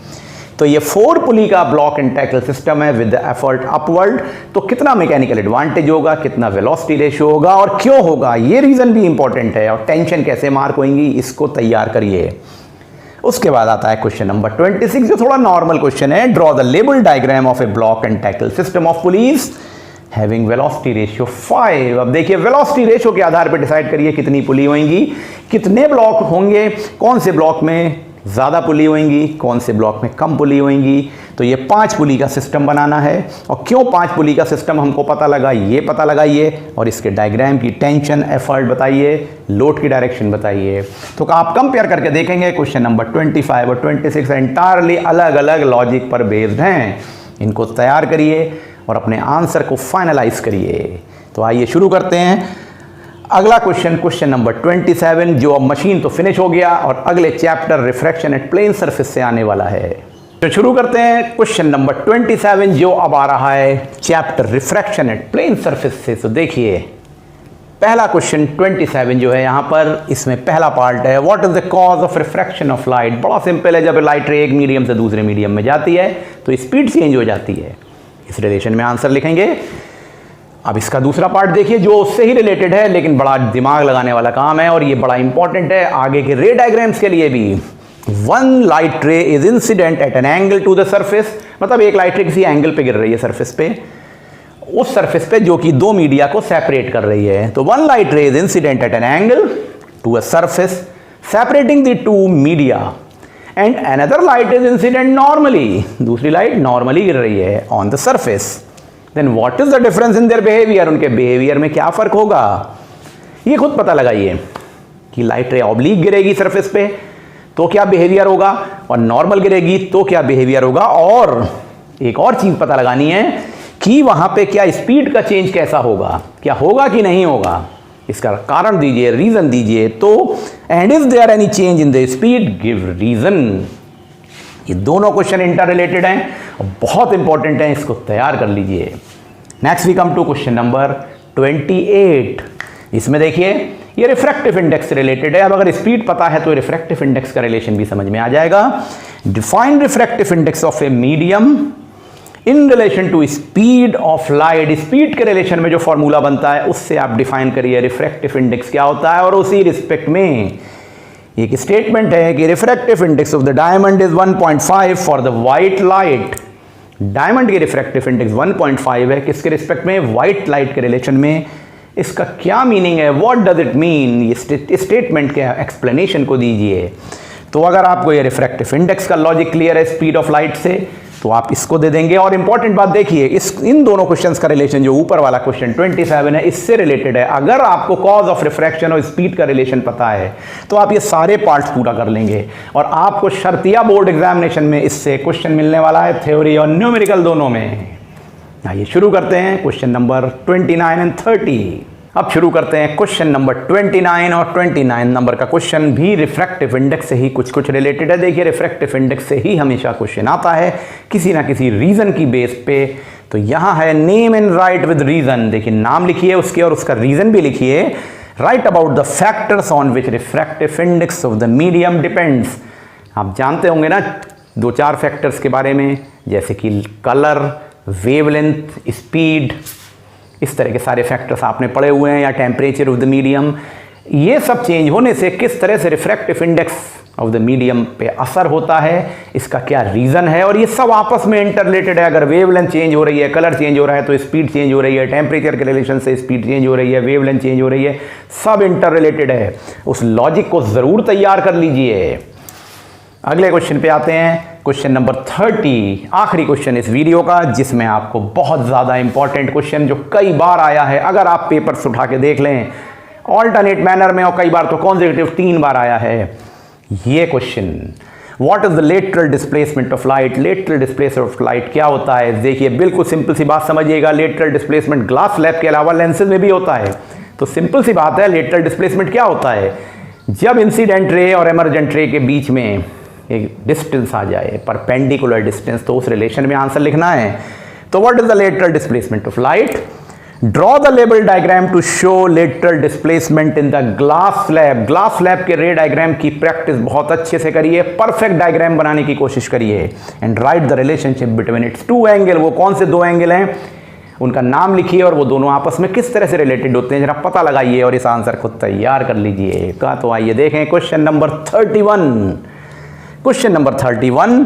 तो ये 4 पुली का ब्लॉक एंड टैकल सिस्टम है विद एफर्ट अपवर्ड। तो कितना मैकेनिकल एडवांटेज होगा, कितना वेलोसिटी रेशियो होगा और क्यों होगा, ये रीजन भी इंपॉर्टेंट है। और टेंशन कैसे मार्क होंगी, इसको तैयार करिए। उसके बाद आता है क्वेश्चन नंबर 26 जो थोड़ा नॉर्मल क्वेश्चन है। Draw the label diagram of A block and tackle system of pulleys having velocity ratio 5। अब देखिए वेलोसिटी रेशियो के आधार पर डिसाइड करिए कितनी पुली होंगी, कितने ब्लॉक होंगे, कौन से ब्लॉक में ज़्यादा पुली होंगी, कौन से ब्लॉक में कम पुली होंगी। तो ये 5 पुली का सिस्टम बनाना है। और क्यों 5 पुली का सिस्टम हमको पता लगा, ये पता लगाइए और इसके डायग्राम की टेंशन, एफर्ट बताइए, लोड की डायरेक्शन बताइए। तो आप कंपेयर करके देखेंगे क्वेश्चन नंबर 25 और 26 एंटायरली अलग अलग लॉजिक पर बेस्ड हैं। इनको तैयार करिए और अपने आंसर को फाइनलाइज करिए। तो आइए शुरू करते हैं। अगला क्वेश्चन नंबर 27 जो अब मशीन तो फिनिश हो गया और अगले chapter refraction at plane surface से आने वाला है। तो शुरू करते हैं क्वेश्चन नंबर 27 जो अब आ रहा है chapter refraction at plane surface से। तो देखिए पहला क्वेश्चन 27 जो है यहाँ पर, इसमें पहला पार्ट है what is the cause of refraction of light. बड़ा सिंपल है, जब लाइट रे एक मीडियम से दूसरे मीडियम में जाती है तो स्पीड चेंज हो जाती है। इस रिलेशन में आंसर लिखेंगे। अब इसका दूसरा पार्ट देखिए जो उससे ही रिलेटेड है लेकिन बड़ा दिमाग लगाने वाला काम है और ये बड़ा इंपॉर्टेंट है आगे के रे डायग्राम्स के लिए भी। One light ray is incident at an angle to the surface, मतलब एक लाइट रे किसी एंगल पे गिर रही है सरफेस पे, उस सरफेस पे जो कि दो मीडिया को सेपरेट कर रही है। तो one light ray is incident at an angle to a surface separating the 2 media and another light is incident normally, दूसरी लाइट नॉर्मली गिर रही है on the surface. Then what is the difference in their behaviour, उनके behaviour में क्या फर्क होगा ये खुद पता लगाइए। कि लाइट रे ऑब्लिक गिरेगी सरफेस पे तो क्या बिहेवियर होगा और नॉर्मल गिरेगी तो क्या बिहेवियर होगा। और एक और चीज पता लगानी है कि वहां पे क्या स्पीड का चेंज कैसा होगा, क्या होगा कि नहीं होगा, इसका कारण दीजिए, रीजन दीजिए। तो and is there any change in the speed, give reason. ये दोनों क्वेश्चन इंटर रिलेटेड हैं और बहुत इंपॉर्टेंट हैं, इसको तैयार कर लीजिए। Next we come to question number 28। इसमें देखिए ये रिफ्रैक्टिव इंडेक्स से रिलेटेड है। अब अगर स्पीड पता है तो रिफ्रैक्टिव इंडेक्स का रिलेशन भी समझ में आ जाएगा। Define refractive index of a medium in relation to speed of light. Speed के रिलेशन में जो फॉर्मूला बनता है उससे आप डिफाइन करिए रिफ्रैक्टिव इंडेक्स क्या होता है। और उसी रिस्पेक्ट में एक स्टेटमेंट है कि refractive index of the diamond is 1.5 for the white light. Diamond की रिफ्रैक्टिव इंडेक्स 1.5 है, किसके रिस्पेक्ट में, व्हाइट लाइट के रिलेशन में। इसका क्या मीनिंग है, व्हाट डज इट मीन, ये स्टेटमेंट के एक्सप्लेनेशन को दीजिए। तो अगर आपको ये रिफ्रैक्टिव इंडेक्स का लॉजिक क्लियर है स्पीड ऑफ लाइट से तो आप इसको दे देंगे। और इंपॉर्टेंट बात देखिए इन दोनों क्वेश्चंस का रिलेशन जो ऊपर वाला क्वेश्चन 27 है इससे रिलेटेड है। अगर आपको कॉज ऑफ रिफ्रैक्शन और स्पीड का रिलेशन पता है तो आप ये सारे पार्ट्स पूरा कर लेंगे और आपको शर्तिया बोर्ड एग्जामिनेशन में इससे क्वेश्चन मिलने वाला है, थ्योरी और न्यूमेरिकल दोनों में। आइए शुरू करते हैं क्वेश्चन नंबर 29 एंड 30। अब शुरू करते हैं क्वेश्चन नंबर 29 और 29 नंबर का क्वेश्चन भी रिफ्रैक्टिव इंडेक्स से ही कुछ रिलेटेड है। देखिए रिफ्रैक्टिव इंडेक्स से ही हमेशा क्वेश्चन आता है किसी ना किसी रीजन की बेस पे। तो यहाँ है name and write with reason. देखिए नाम लिखिए उसके और उसका रीजन भी लिखिए। Write about the factors on which refractive index of the medium depends. आप जानते होंगे ना 2-4 फैक्टर्स के बारे में, जैसे कि कलर, वेवलेंथ, स्पीड, इस तरह के सारे फैक्टर्स आपने पढ़े हुए हैं, या टेम्परेचर ऑफ द मीडियम। ये सब चेंज होने से किस तरह से refractive index of the medium पे असर होता है, इसका क्या रीज़न है, और ये सब आपस में इंटर रिलेटेड है। अगर वेवलेंथ चेंज हो रही है, कलर चेंज हो रहा है, तो स्पीड चेंज हो रही है, टेम्परेचर के रिलेशन से स्पीड चेंज हो रही है, वेवलेंथ चेंज हो रही है, सब इंटर रिलेटेड है। उस लॉजिक को ज़रूर तैयार कर लीजिए। अगले क्वेश्चन पे आते हैं, क्वेश्चन नंबर 30, आखिरी क्वेश्चन इस वीडियो का, जिसमें आपको बहुत ज़्यादा इंपॉर्टेंट क्वेश्चन जो कई बार आया है, अगर आप पेपर्स उठा के देख लें ऑल्टरनेट मैनर में, और कई बार तो कॉन्सेक्यूटिव 3 बार आया है ये question. What is the lateral displacement of light? Lateral displacement of light क्या होता है? देखिए बिल्कुल सिंपल सी बात समझिएगा, लेटरल डिस्प्लेसमेंट ग्लास स्लैब के अलावा लेंसेज में भी होता है। तो सिंपल सी बात है, लेटरल डिस्प्लेसमेंट क्या होता है? जब इंसिडेंट रे और एमर्जेंट रे के बीच में एक डिस्टेंस आ जाए, परपेंडिकुलर डिस्टेंस, तो उस रिलेशन में आंसर लिखना है। तो what is the lateral displacement of light? Draw the label diagram to show lateral displacement in the glass slab. Glass slab के रे डायग्राम की प्रैक्टिस बहुत अच्छे से करिए, परफेक्ट डायग्राम बनाने की कोशिश करिए, and write the relationship between its two angle. वो कौन से दो एंगल हैं, उनका नाम लिखिए, और वो दोनों आपस में किस तरह से रिलेटेड होते हैं जरा पता लगाइए, और इस आंसर को तैयार कर लीजिए। तो आइए देखें क्वेश्चन नंबर 31। क्वेश्चन नंबर 31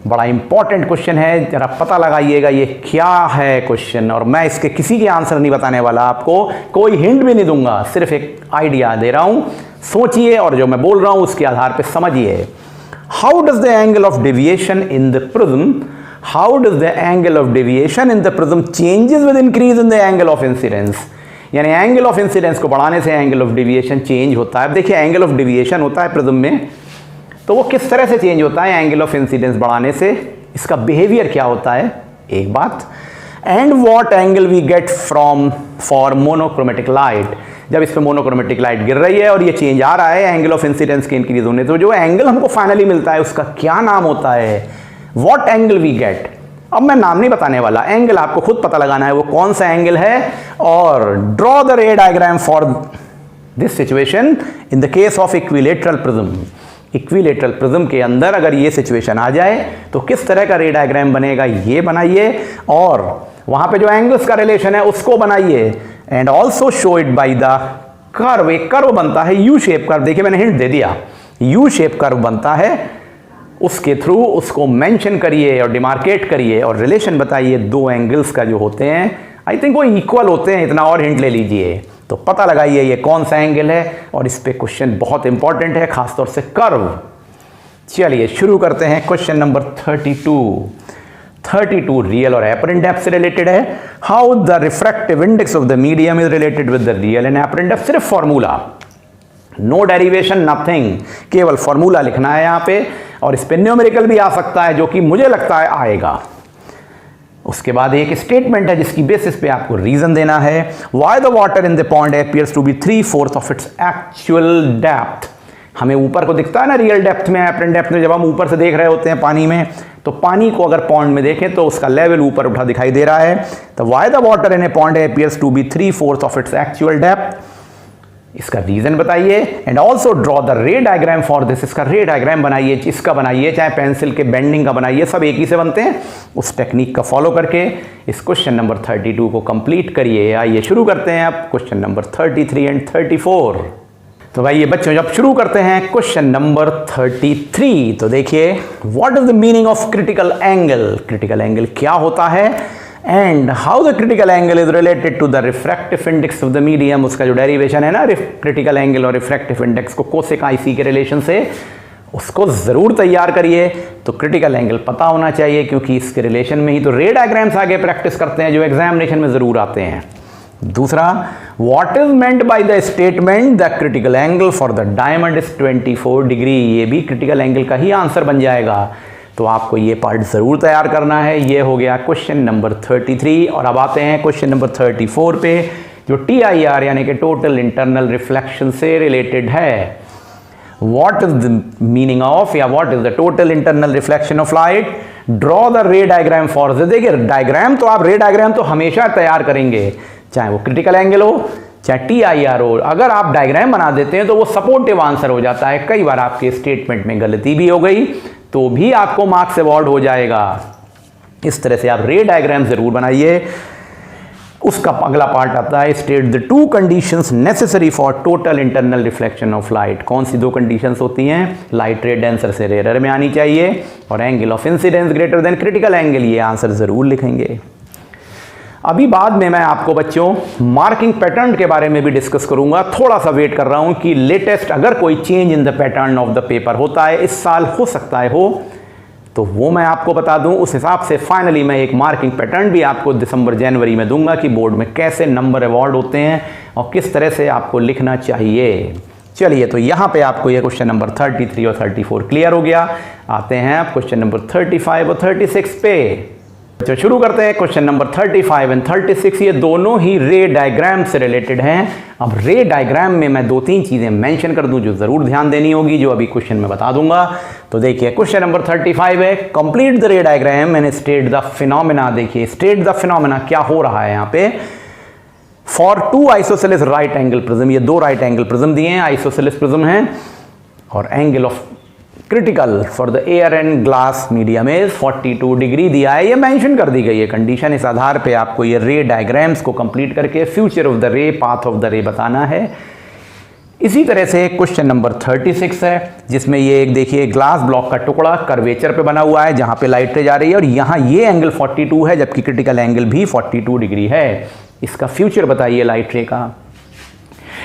बड़ा इंपॉर्टेंट क्वेश्चन है, जरा पता लगाइएगा ये क्या है क्वेश्चन। और मैं इसके किसी के आंसर नहीं बताने वाला, आपको कोई हिंट भी नहीं दूंगा, सिर्फ एक आइडिया दे रहा हूं। सोचिए और जो मैं बोल रहा हूं उसके आधार पे समझिए। How does the angle of deviation in the prism, how does the angle of deviation in the prism changes with increase in the angle of incidence? यानी एंगल ऑफ इंसिडेंस को बढ़ाने से एंगल ऑफ डेविएशन चेंज होता है। देखिए angle of deviation होता है prism में, तो वो किस तरह से चेंज होता है एंगल ऑफ इंसिडेंस बढ़ाने से, इसका बिहेवियर क्या होता है, एक बात। And what angle we get from for monochromatic light, जब इस पे मोनोक्रोमेटिक लाइट गिर रही है और ये चेंज आ रहा है एंगल ऑफ इंसिडेंस के इंक्रीज होने, तो जो एंगल हमको फाइनली मिलता है उसका क्या नाम होता है? What angle we get. अब मैं नाम नहीं बताने वाला, एंगल आपको खुद पता लगाना है वो कौन सा एंगल है, और draw the ray diagram for this situation in the case of equilateral prism. Equilateral prism के अंदर अगर ये सिचुएशन आ जाए तो किस तरह का रे डायग्राम बनेगा ये बनाइए, और वहां पे जो एंगल्स का रिलेशन है उसको बनाइए, and also show it by the curve. एक कर्व बनता है यू शेप कर्व, देखिए मैंने हिंट दे दिया, यू शेप कर्व बनता है, उसके थ्रू उसको मेंशन करिए और डिमार्केट करिए और रिलेशन बताइए दो एंगल्स का जो होते हैं, आई थिंक वो इक्वल होते हैं, इतना और हिंट ले लीजिए। तो पता लगाइए ये कौन सा एंगल है, और इस पे क्वेश्चन बहुत इंपॉर्टेंट है, खासतौर से कर्व। चलिए शुरू करते हैं क्वेश्चन नंबर 32। 32 रियल और एपरेंट डेप्थ से रिलेटेड है। How the refractive index of the medium is related with the real and apparent depth. सिर्फ फॉर्मूला, नो डेरिवेशन, नथिंग, केवल फॉर्मूला लिखना है यहाँ पे, और इस पे न्यूमेरिकल भी आ सकता है, जो कि मुझे लगता है आएगा। उसके बाद एक स्टेटमेंट है जिसकी बेसिस पे आपको रीजन देना है। Why the water in the pond appears to be 3/4 of its actual depth. हमें ऊपर को दिखता है ना रियल डेप्थ में, एपरेंट डेप्थ में, जब हम ऊपर से देख रहे होते हैं पानी में, तो पानी को अगर पॉन्ड में देखें तो उसका लेवल ऊपर उठा दिखाई दे रहा है। तो why the water in a pond appears to be 3/4 of its actual depth, इसका रीजन बताइए। And also draw the ray diagram for this, इसका रे डायग्राम बनाइए, इसका बनाइए, चाहे पेंसिल के बेंडिंग का बनाइए, सब एक ही से बनते हैं। उस टेक्निक का फॉलो करके इस क्वेश्चन नंबर 32 को कंप्लीट करिए। आइए शुरू करते हैं अब क्वेश्चन नंबर 33 एंड 34। तो भाई ये बच्चों जब शुरू करते हैं क्वेश्चन नंबर 33, तो देखिए what is the meaning of critical angle. Critical angle क्या होता है, and how the critical angle is related to the refractive index of the medium. उसका जो डेरिवेशन है ना क्रिटिकल एंगल और रिफ्रैक्टिव इंडेक्स को कोसेक आईसी के रिलेशन से, उसको जरूर तैयार करिए। तो क्रिटिकल एंगल पता होना चाहिए, क्योंकि इसके रिलेशन में ही तो रे डायग्राम्स आगे प्रैक्टिस करते हैं जो एग्जामिनेशन में जरूर आते हैं। दूसरा, what is meant by the statement the critical angle for the diamond is 24 degree. ये भी क्रिटिकल एंगल का ही आंसर बन जाएगा, तो आपको ये पार्ट जरूर तैयार करना है। ये हो गया क्वेश्चन नंबर 33। और अब आते हैं क्वेश्चन नंबर 34 पे, जो TIR यानी कि टोटल इंटरनल रिफ्लेक्शन से रिलेटेड है। What is the meaning of, या what is the total internal reflection of light. Draw the ray diagram for this. देखिए डायग्राम तो आप रे डायग्राम तो हमेशा तैयार करेंगे, चाहे वो क्रिटिकल एंगल हो चाहे TIR हो। अगर आप डायग्राम बना देते हैं तो वो सपोर्टिव आंसर हो जाता है। कई बार आपके स्टेटमेंट में गलती भी हो गई तो भी आपको मार्क्स अवॉर्ड हो जाएगा। इस तरह से आप रे डायग्राम जरूर बनाइए। उसका अगला पार्ट आता है state the to conditions necessary for total internal reflection of light. कौन सी दो कंडीशंस होती हैं? लाइट रे डेंसर से रेयर में आनी चाहिए और angle of incidence greater than critical angle. ये आंसर जरूर लिखेंगे। अभी बाद में मैं आपको बच्चों मार्किंग पैटर्न के बारे में भी डिस्कस करूंगा। थोड़ा सा वेट कर रहा हूं कि लेटेस्ट अगर कोई change in the pattern of the paper होता है, इस साल हो सकता है हो, तो वो मैं आपको बता दूं। उस हिसाब से फाइनली मैं एक मार्किंग पैटर्न भी आपको दिसंबर जनवरी में दूंगा कि बोर्ड में कैसे नंबर अवार्ड होते हैं और किस तरह से आपको लिखना चाहिए। चलिए, तो यहाँ पे आपको ये क्वेश्चन नंबर 33 और 34 क्लियर हो गया। आते हैं आप क्वेश्चन नंबर 35 और 36 पे। तो शुरू करते हैं क्वेश्चन नंबर 35 एंड 36। ये दोनों ही रे डायग्राम से रिलेटेड हैं। अब रे डायग्राम में मैं 2-3 चीजें मेंशन कर दूं जो जरूर ध्यान देनी होगी, जो अभी क्वेश्चन में बता दूंगा। तो देखिए क्वेश्चन नंबर 35 है, complete the ray diagram and state the phenomena. देखिए स्टेट द फिनोमेना क्या हो रहा है यहाँ पे। For two isosceles right angle prism, ये दो राइट एंगल प्रिज्म दिए हैं, आइसोसेलेस प्रिज्म है, और angle of critical for the air and glass medium is 42 degree दिया है। ये मेंशन कर दी गई है कंडीशन। इस आधार पे आपको ये रे डायग्राम्स को कंप्लीट करके फ्यूचर ऑफ द रे, पाथ ऑफ द रे बताना है। इसी तरह से क्वेश्चन नंबर 36 है, जिसमें ये एक देखिए ग्लास ब्लॉक का टुकड़ा कर्वेचर पे बना हुआ है जहां पे लाइट रे जा रही है, और यहां ये एंगल 42 है जबकि क्रिटिकल एंगल भी 42 डिग्री है। इसका फ्यूचर बताइए लाइट रे का।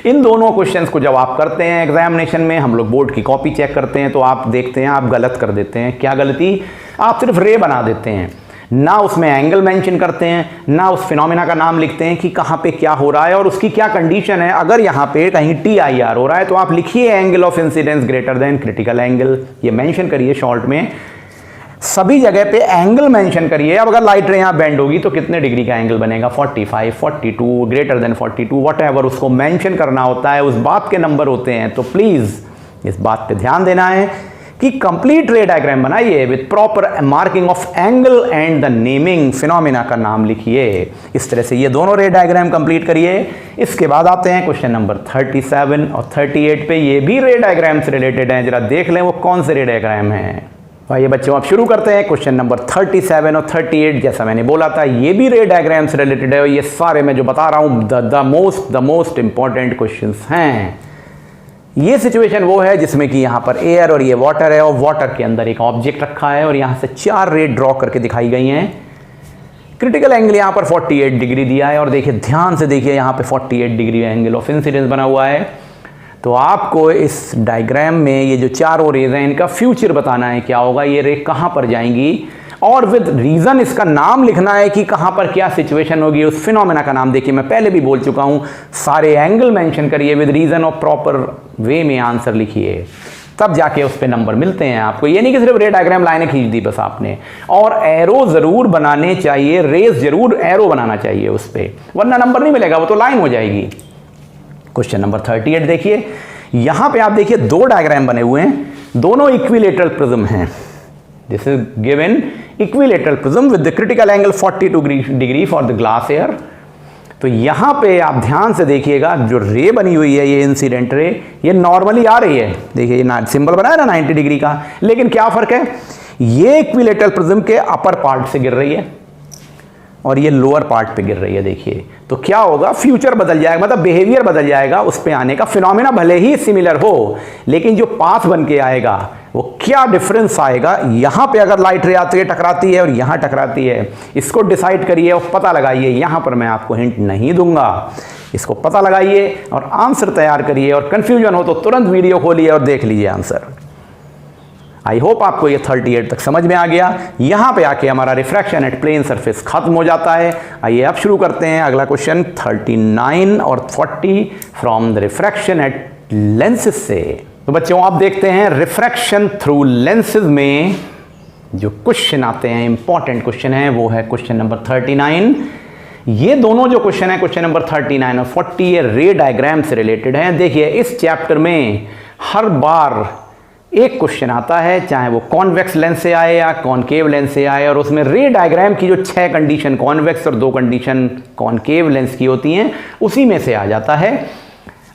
इन दोनों क्वेश्चंस को जब आप करते हैं एग्जामिनेशन में, हम लोग बोर्ड की कॉपी चेक करते हैं तो आप देखते हैं आप गलत कर देते हैं। क्या गलती? आप सिर्फ रे बना देते हैं, ना उसमें एंगल मेंशन करते हैं, ना उस फिनोमेना का नाम लिखते हैं कि कहाँ पे क्या हो रहा है और उसकी क्या कंडीशन है। अगर यहाँ पे कहीं TIR हो रहा है तो आप लिखिए angle of incidence greater than critical angle, ये मेंशन करिए शॉर्ट में। सभी जगह पे एंगल मेंशन करिए। अब अगर लाइट रे यहाँ बेंड होगी तो कितने डिग्री का एंगल बनेगा? 45, 42, ग्रेटर देन 42, व्हाटएवर उसको मेंशन करना होता है, उस बात के नंबर होते हैं। तो प्लीज इस बात पे ध्यान देना है कि कंप्लीट रे डायग्राम बनाइए with proper marking of angle and the naming, phenomena का नाम लिखिए। इस तरह से ये दोनों रे डायग्राम कंप्लीट करिए। इसके बाद आते हैं क्वेश्चन नंबर 37 और 38 पे। ये भी रे डायग्राम से रिलेटेड है, जरा देख लें वो कौन से रे डायग्राम है। आइए बच्चों आप शुरू करते हैं क्वेश्चन नंबर 37 और 38। जैसा मैंने बोला था ये भी रे डायग्राम से रिलेटेड है, और ये सारे मैं जो बता रहा हूं द मोस्ट इंपॉर्टेंट क्वेश्चंस हैं। ये सिचुएशन वो है जिसमें कि यहां पर एयर और ये वाटर है, और वाटर के अंदर एक ऑब्जेक्ट रखा है और यहां से 4 रे ड्रॉ करके दिखाई गई हैं। क्रिटिकल एंगल यहां पर 48 डिग्री दिया है, और देखिए ध्यान से देखिए यहां पे 48 डिग्री एंगल ऑफ इंसिडेंस बना हुआ है। तो आपको इस डायग्राम में ये जो चारों रेज हैं इनका फ्यूचर बताना है, क्या होगा, ये रे कहां पर जाएंगी, और विद रीजन इसका नाम लिखना है कि कहां पर क्या सिचुएशन होगी। उस फिनोमेना का नाम देखिए मैं पहले भी बोल चुका हूं, सारे एंगल मेंशन करिए विद रीजन और प्रॉपर वे में आंसर लिखिए, तब जाके उस पे नंबर मिलते हैं आपको। ये नहीं कि सिर्फ रे डायग्राम लाइनें खींच दी बस आपने, और एरो जरूर बनाने चाहिए, रेस जरूर एरो बनाना चाहिए उस पे, वरना नंबर नहीं मिलेगा, वो तो लाइन हो जाएगी। क्वेश्चन नंबर 38 देखिए, यहां पे आप देखिए दो डायग्राम बने हुए हैं, दोनों इक्विलेटरल प्रिज्म हैं। This is given equilateral prism with the critical angle 42 degree for the glass air. तो यहां पे आप ध्यान से देखिएगा, जो रे बनी हुई है ये इंसिडेंट रे, ये नॉर्मली आ रही है, देखिए ये सिंबल बना है ना 90 डिग्री का, लेकिन क्या फर्क है, ये इक्विलेटरल प्रिज्म के अपर पार्ट से गिर रही है और ये लोअर पार्ट पे गिर रही है। देखिए तो क्या होगा, फ्यूचर बदल जाएगा, मतलब बिहेवियर बदल जाएगा उस पे आने का। फिनोमेना भले ही सिमिलर हो, लेकिन जो पाथ बन के आएगा वो क्या डिफरेंस आएगा। यहां पे अगर लाइट रे आती है टकराती है और यहां टकराती है, इसको डिसाइड करिए और पता लगाइए। यहां पर मैं आपको हिंट नहीं दूंगा, इसको पता लगाइए और आंसर तैयार करिए, और कंफ्यूजन हो तो तुरंत वीडियो खोलिए और देख लीजिए आंसर। आई होप आपको ये 38 तक समझ में आ गया। यहां पे आके हमारा रिफ्रैक्शन एट प्लेन सरफेस खत्म हो जाता है। आइए अब शुरू करते हैं अगला क्वेश्चन 39 और 40 from the refraction at lenses से। तो बच्चों आप देखते हैं रिफ्रैक्शन थ्रू लेंसेज में जो क्वेश्चन आते हैं, इंपॉर्टेंट क्वेश्चन है, वो है क्वेश्चन नंबर 39। ये दोनों जो क्वेश्चन है, क्वेश्चन नंबर 39 और 40, ये रे डायग्राम से रिलेटेड है। देखिए इस चैप्टर में हर बार एक क्वेश्चन आता है, चाहे वो कॉन्वेक्स लेंस से आए या कॉनकेव लेंस से आए, और उसमें रे डायग्राम की जो 6 कंडीशन कॉन्वेक्स और 2 कंडीशन कॉनकेव लेंस की होती हैं, उसी में से आ जाता है।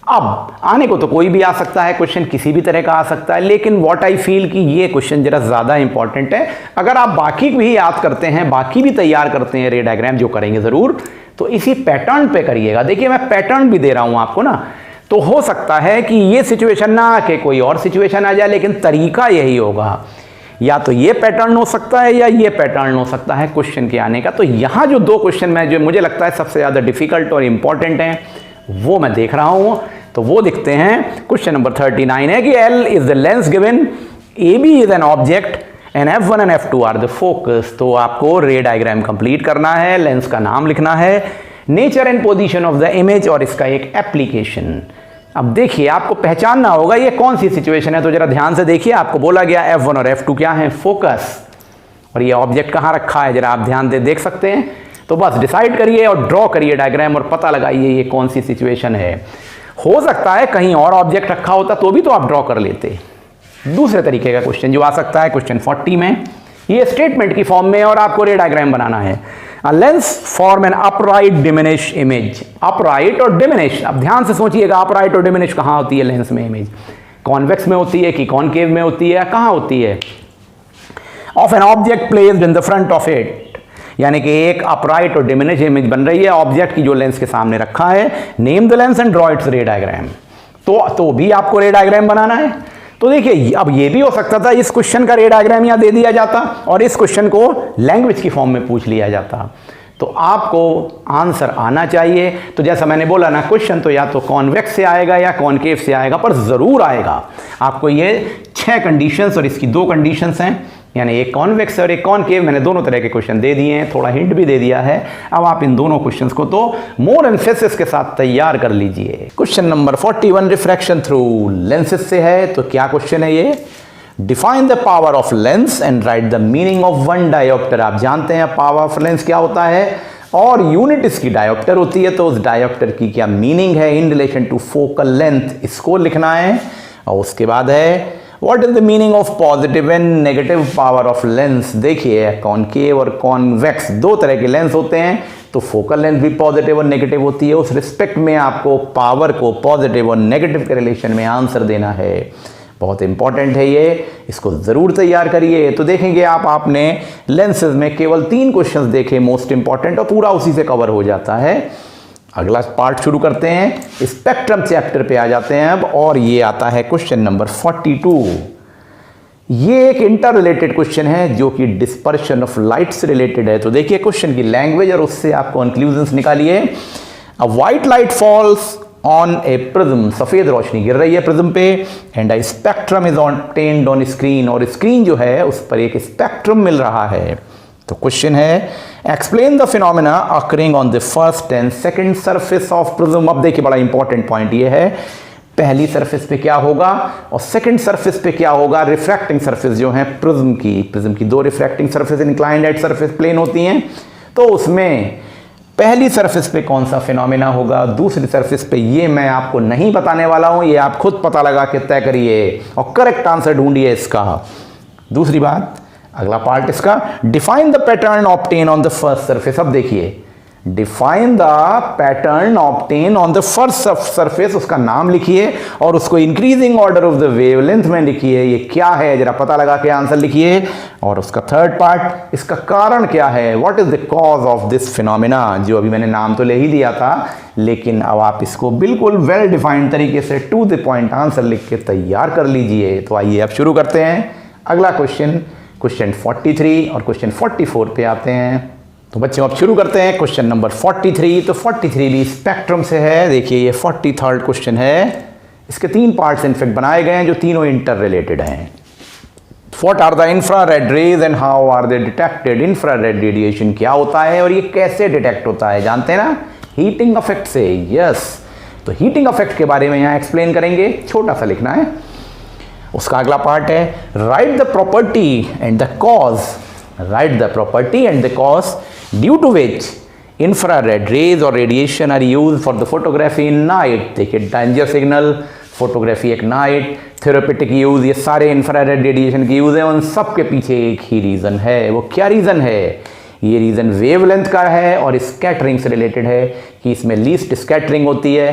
अब आने को तो कोई भी आ सकता है, क्वेश्चन किसी भी तरह का आ सकता है, लेकिन व्हाट आई फील कि ये क्वेश्चन जरा ज़्यादा इंपॉर्टेंट है। अगर आप बाकी भी याद करते हैं, बाकी भी तैयार करते हैं रे डायग्राम, जो करेंगे ज़रूर, तो इसी पैटर्न पे करिएगा। देखिए मैं पैटर्न भी दे रहा हूं आपको ना, तो हो सकता है कि ये सिचुएशन ना आके कोई और सिचुएशन आ जाए, लेकिन तरीका यही होगा, या तो ये पैटर्न हो सकता है या ये पैटर्न हो सकता है क्वेश्चन के आने का। तो यहां जो दो क्वेश्चन में जो मुझे लगता है सबसे ज्यादा डिफिकल्ट और इंपॉर्टेंट हैं वो मैं देख रहा हूं, तो वो दिखते हैं। क्वेश्चन नंबर 39 है कि L is the lens given, AB is an object and F1 and F2 are the focus. तो आपको रे डायग्राम कंप्लीट करना है, लेंस का नाम लिखना है, nature and position of the image और इसका एक एप्लीकेशन। अब देखिए आपको पहचानना होगा ये कौन सी सिचुएशन है, तो जरा ध्यान से देखिए। आपको बोला गया F1 और F2 क्या है, फोकस, और ये ऑब्जेक्ट कहां रखा है जरा आप ध्यान से देख सकते हैं। तो बस डिसाइड करिए और ड्रॉ करिए डायग्राम और पता लगाइए ये कौन सी सिचुएशन है। हो सकता है कहीं और ऑब्जेक्ट रखा होता तो भी तो आप ड्रॉ कर लेते। दूसरे तरीके का क्वेश्चन जो आ सकता है क्वेश्चन 40 में, ये स्टेटमेंट की फॉर्म में और आपको रे डायग्राम बनाना है। A lens form an upright diminish image, upright और diminish, अब ध्यान से सोचिएगा upright और diminish कहां होती है लेंस में इमेज, कॉन्वेक्स में होती है कि कॉनकेव में होती है, कहां होती है, of an object placed in the front of it, यानी कि एक अपराइट और डिमिनिश इमेज बन रही है ऑब्जेक्ट की जो लेंस के सामने रखा है। Name the lens and draw it's रे डायग्राम, तो भी आपको रे डायग्राम बनाना है। तो देखिए अब ये भी हो सकता था इस क्वेश्चन का रे डायग्राम यहां दे दिया जाता और इस क्वेश्चन को लैंग्वेज की फॉर्म में पूछ लिया जाता, तो आपको आंसर आना चाहिए। तो जैसा मैंने बोला ना, क्वेश्चन तो या तो कॉन्वेक्स से आएगा या कॉनकेव से आएगा, पर जरूर आएगा। आपको ये 6 कंडीशंस और इसकी 2 कंडीशंस हैं, यानी एक कॉन्वेक्स और एक कॉनकेव। मैंने दोनों तरह के क्वेश्चन दे दिए हैं, थोड़ा हिंट भी दे दिया है। अब आप इन दोनों क्वेश्चंस को तो मोर एम्फेसिस के साथ तैयार कर लीजिए। Question number 41 refraction through lenses से है। तो क्या क्वेश्चन है ये, define the power of lens and write the meaning of 1 dioptre. आप जानते हैं पावर ऑफ लेंस क्या होता है और यूनिट इसकी डायोप्टर होती है, तो उस डायोप्टर की क्या मीनिंग है in relation to focal length, इसको लिखना है। और उसके बाद है what is the meaning of positive and negative power of lens. देखिए कॉनकेव और कॉन्वेक्स 2 तरह के लेंस होते हैं, तो फोकल लेंथ भी पॉजिटिव और नेगेटिव होती है। उस रिस्पेक्ट में आपको पावर को पॉजिटिव और नेगेटिव के रिलेशन में आंसर देना है। बहुत इंपॉर्टेंट है ये, इसको जरूर तैयार करिए। तो देखेंगे आपने लेंसेज में केवल 3 क्वेश्चंस देखे मोस्ट इंपॉर्टेंट, और पूरा उसी से कवर हो जाता है। अगला पार्ट शुरू करते हैं, स्पेक्ट्रम चैप्टर पे आ जाते हैं अब, और ये आता है क्वेश्चन नंबर 42। ये एक इंटर रिलेटेड क्वेश्चन है जो कि डिस्पर्शन ऑफ लाइट से रिलेटेड है। तो देखिए क्वेश्चन की लैंग्वेज और उससे आप कंक्लूजन्स निकालिए। A white light falls on a prism, सफेद रोशनी गिर रही है प्रिज्म पे, and a spectrum is obtained on screen, और स्क्रीन जो है उस पर एक स्पेक्ट्रम मिल रहा है। तो क्वेश्चन है explain the phenomena occurring on the first and second surface of prism. अब देखिए बड़ा इंपॉर्टेंट पॉइंट ये है, पहली सरफेस पे क्या होगा और सेकंड सरफेस पे क्या होगा। रिफ्रैक्टिंग सरफेस जो है प्रिज्म की 2 refracting surface inclined at surface plane होती हैं, तो उसमें पहली सरफेस पे कौन सा फिनोमेना होगा, दूसरी सरफेस पे ये मैं आपको नहीं बताने वाला हूं, ये आप खुद पता लगा के तय करिए और करेक्ट आंसर ढूंढिए इसका। दूसरी बात, अगला पार्ट इसका, define the pattern obtain on the first surface. अब देखिए define the pattern obtain on the first surface, उसका नाम लिखिए और उसको increasing order of the wavelength में लिखिए। ये क्या है जरा पता लगा के आंसर लिखिए। और उसका थर्ड पार्ट, इसका कारण क्या है, what is the cause of this phenomena, जो अभी मैंने नाम तो ले ही दिया था, लेकिन अब आप इसको बिल्कुल वेल डिफाइंड तरीके से टू द पॉइंट आंसर लिख के तैयार कर लीजिए। तो आइए अब शुरू करते हैं अगला क्वेश्चन 43 और क्वेश्चन 44 पे आते हैं। तो बच्चों अब शुरू करते हैं क्वेश्चन नंबर 43। तो 43 भी स्पेक्ट्रम से है। देखिए ये 43rd क्वेश्चन है, इसके 3 पार्ट्स इनफेक्ट बनाए गए हैं जो तीनों इंटर रिलेटेड हैं। What are the infrared rays and how are they detected? Infrared radiation क्या होता है और ये कैसे डिटेक्ट होता है, जानते हैं ना, हीटिंग इफेक्ट से। यस, तो हीटिंग इफेक्ट के बारे में यहाँ एक्सप्लेन करेंगे, छोटा सा लिखना है। उसका अगला पार्ट है write the property and the cause, write the property and the cause due to which infrared rays और radiation are use for the photography in night. देखिए डेंजर सिग्नल, फोटोग्राफी एक नाइट, थेरेपेटिक यूज, ये सारे infrared radiation के use है। उन सब के पीछे एक ही रीजन है। वो क्या रीजन है, ये रीजन वेवलेंथ का है और स्कैटरिंग से रिलेटेड है कि इसमें लीस्ट स्कैटरिंग होती है,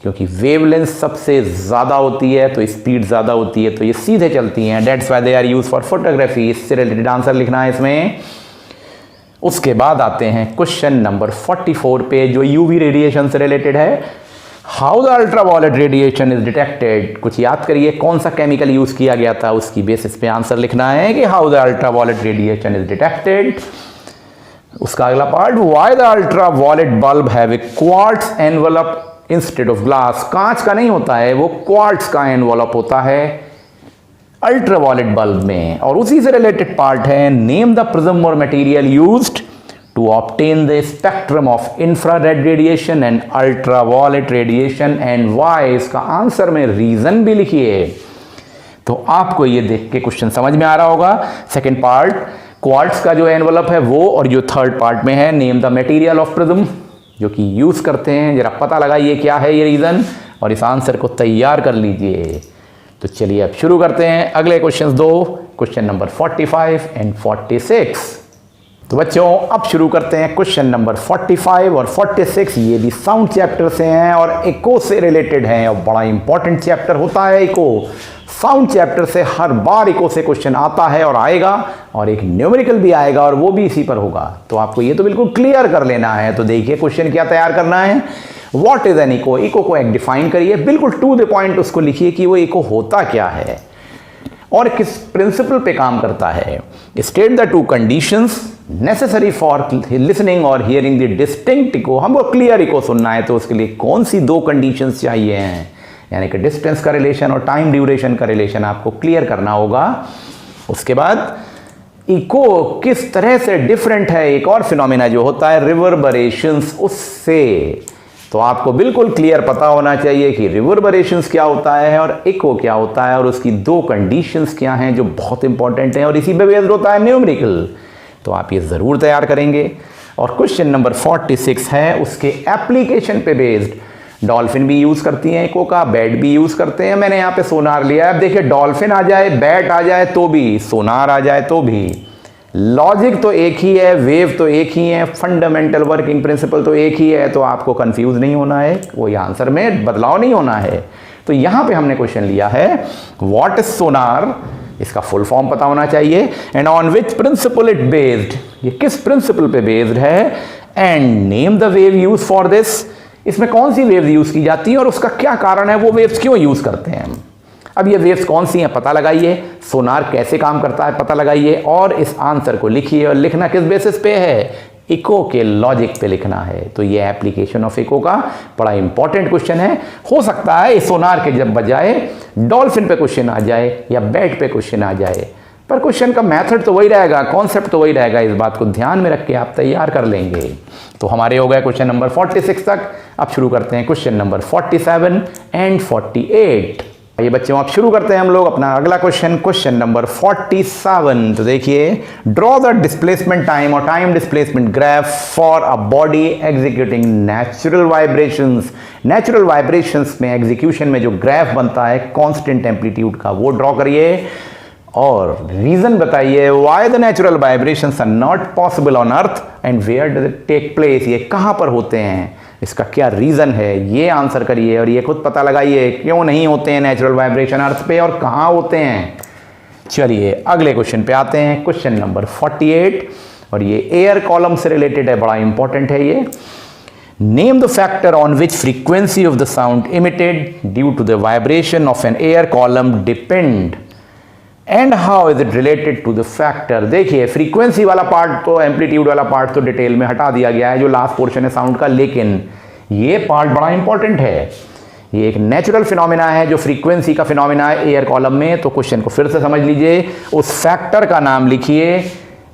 क्योंकि वेवलेंथ सबसे ज़्यादा होती है तो स्पीड ज़्यादा होती है, तो ये सीधे चलती हैं। That's why they are use for photography. इससे रिलेटेड आंसर लिखना है इसमें। उसके बाद आते हैं क्वेश्चन नंबर 44 पे, जो यूवी रेडिएशन से रिलेटेड है। How the ultraviolet radiation is detected. कुछ याद करिए कौन सा केमिकल यूज किया गया था, उसकी बेसिस पे आंसर लिखना है कि how the ultraviolet radiation is detected. उसका अगला part, why the ultraviolet bulb have a quartz envelope instead of glass. कांच का नहीं होता है, वो क्वार्ट्ज का एनवलप होता है अल्ट्रावायलेट बल्ब में। और उसी से रिलेटेड पार्ट है, नेम द प्रिज्म और material used to obtain the spectrum of infrared radiation and ultraviolet radiation and why। इसका आंसर में रीजन भी लिखिए। तो आपको ये देख के क्वेश्चन समझ में आ रहा होगा। सेकंड पार्ट, क्वार्ट्ज का जो एनवलप है वो, और जो थर्ड पार्ट में है, name the material of prism जो कि यूज करते हैं। जरा पता लगाइए क्या है ये रीजन, और इस आंसर को तैयार कर लीजिए। तो चलिए अब शुरू करते हैं अगले क्वेश्चन दो, क्वेश्चन नंबर 45 एंड 46। तो बच्चों अब शुरू करते हैं क्वेश्चन नंबर 45 और 46। ये भी साउंड चैप्टर से हैं और इको से रिलेटेड हैं, और बड़ा इंपॉर्टेंट चैप्टर होता है इको। साउंड चैप्टर से हर बार इको से क्वेश्चन आता है और आएगा, और एक न्यूमेरिकल भी आएगा और वो भी इसी पर होगा। तो आपको ये तो बिल्कुल क्लियर कर लेना है। तो देखिए क्वेश्चन क्या तैयार करना है। What is an echo. Echo को एक डिफाइन करिए, बिल्कुल टू द पॉइंट उसको लिखिए कि वो इको होता क्या है और किस प्रिंसिपल पे काम करता है। State the to conditions necessary for listening और हियरिंग द डिस्टिंक्ट इको। हमको क्लियर इको सुनना है तो उसके लिए कौन सी दो कंडीशंस चाहिए हैं, यानी कि डिस्टेंस का रिलेशन और टाइम ड्यूरेशन का रिलेशन आपको क्लियर करना होगा। उसके बाद इको किस तरह से डिफरेंट है एक और फिनोमेना जो होता है रिवर्बरेशंस उससे। तो आपको बिल्कुल क्लियर पता होना चाहिए कि रिवर्बरेशंस क्या होता है और इको क्या होता है, और उसकी दो कंडीशंस क्या हैं जो बहुत इंपॉर्टेंट हैं, और इसी पे बेस्ड होता है न्यूमेरिकल। तो आप ये ज़रूर तैयार करेंगे। और क्वेश्चन नंबर 46 है उसके एप्लीकेशन पे बेस्ड। डॉल्फिन भी यूज़ करती हैं इको का, बैट भी यूज़ करते हैं। मैंने यहाँ पे सोनार लिया है। अब देखिए डॉल्फिन आ जाए, बैट आ जाए तो भी, सोनार आ जाए तो भी, लॉजिक तो एक ही है, वेव तो एक ही है, फंडामेंटल वर्किंग प्रिंसिपल तो एक ही है। तो आपको कंफ्यूज नहीं होना है, कोई आंसर में बदलाव नहीं होना है। तो यहाँ पे हमने क्वेश्चन लिया है व्हाट इज सोनार, इसका फुल फॉर्म पता होना चाहिए, and on which principle it based, ये किस प्रिंसिपल पे बेस्ड है, and name the wave use for this, इसमें कौन सी वेव यूज की जाती है और उसका क्या कारण है, वो वेव्स क्यों यूज करते हैं। अब ये वेव्स कौन सी हैं पता लगाइए, सोनार कैसे काम करता है पता लगाइए, और इस आंसर को लिखिए। और लिखना किस बेसिस पे है, इको के लॉजिक पे लिखना है। तो ये एप्लीकेशन ऑफ इको का बड़ा इंपॉर्टेंट क्वेश्चन है। हो सकता है इस सोनार के जब बजाय डॉल्फिन पे क्वेश्चन आ जाए या बैट पे क्वेश्चन आ जाए, पर क्वेश्चन का मेथड तो वही रहेगा, कॉन्सेप्ट तो वही रहेगा। इस बात को ध्यान में रख के आप तैयार कर लेंगे। तो हमारे हो गए क्वेश्चन नंबर 46 तक। अब शुरू करते हैं क्वेश्चन नंबर 47 एंड 48। ये बच्चों आप शुरू करते हैं हम लोग अपना अगला क्वेश्चन, क्वेश्चन नंबर 47। तो देखिए, ड्रॉ द डिस्प्लेसमेंट टाइम और time displacement graph for a body executing natural vibrations. Natural vibrations में एग्जीक्यूशन में जो ग्राफ बनता है कांस्टेंट एम्पलीट्यूड का, वो ड्रॉ करिए और रीजन बताइए why the natural vibrations are not possible on earth and where does it take place. ये कहां पर होते हैं, इसका क्या रीजन है, ये आंसर करिए और ये खुद पता लगाइए क्यों नहीं होते हैं नेचुरल वाइब्रेशन अर्थ पे और कहां होते हैं। चलिए अगले क्वेश्चन पे आते हैं, क्वेश्चन नंबर 48, और ये एयर कॉलम से रिलेटेड है, बड़ा इंपॉर्टेंट है ये। Name the factor on which frequency of the sound emitted due to the vibration of an air column depend and how is it related to the factor. देखिए frequency वाला part तो, amplitude वाला part तो detail में हटा दिया गया है, जो लास्ट पोर्शन है साउंड का, लेकिन ये पार्ट बड़ा इंपॉर्टेंट है। ये एक नेचुरल फिनोमिना है जो फ्रीक्वेंसी का फिनोमिना है एयर कॉलम में। तो क्वेश्चन को फिर से समझ लीजिए, उस फैक्टर का नाम लिखिए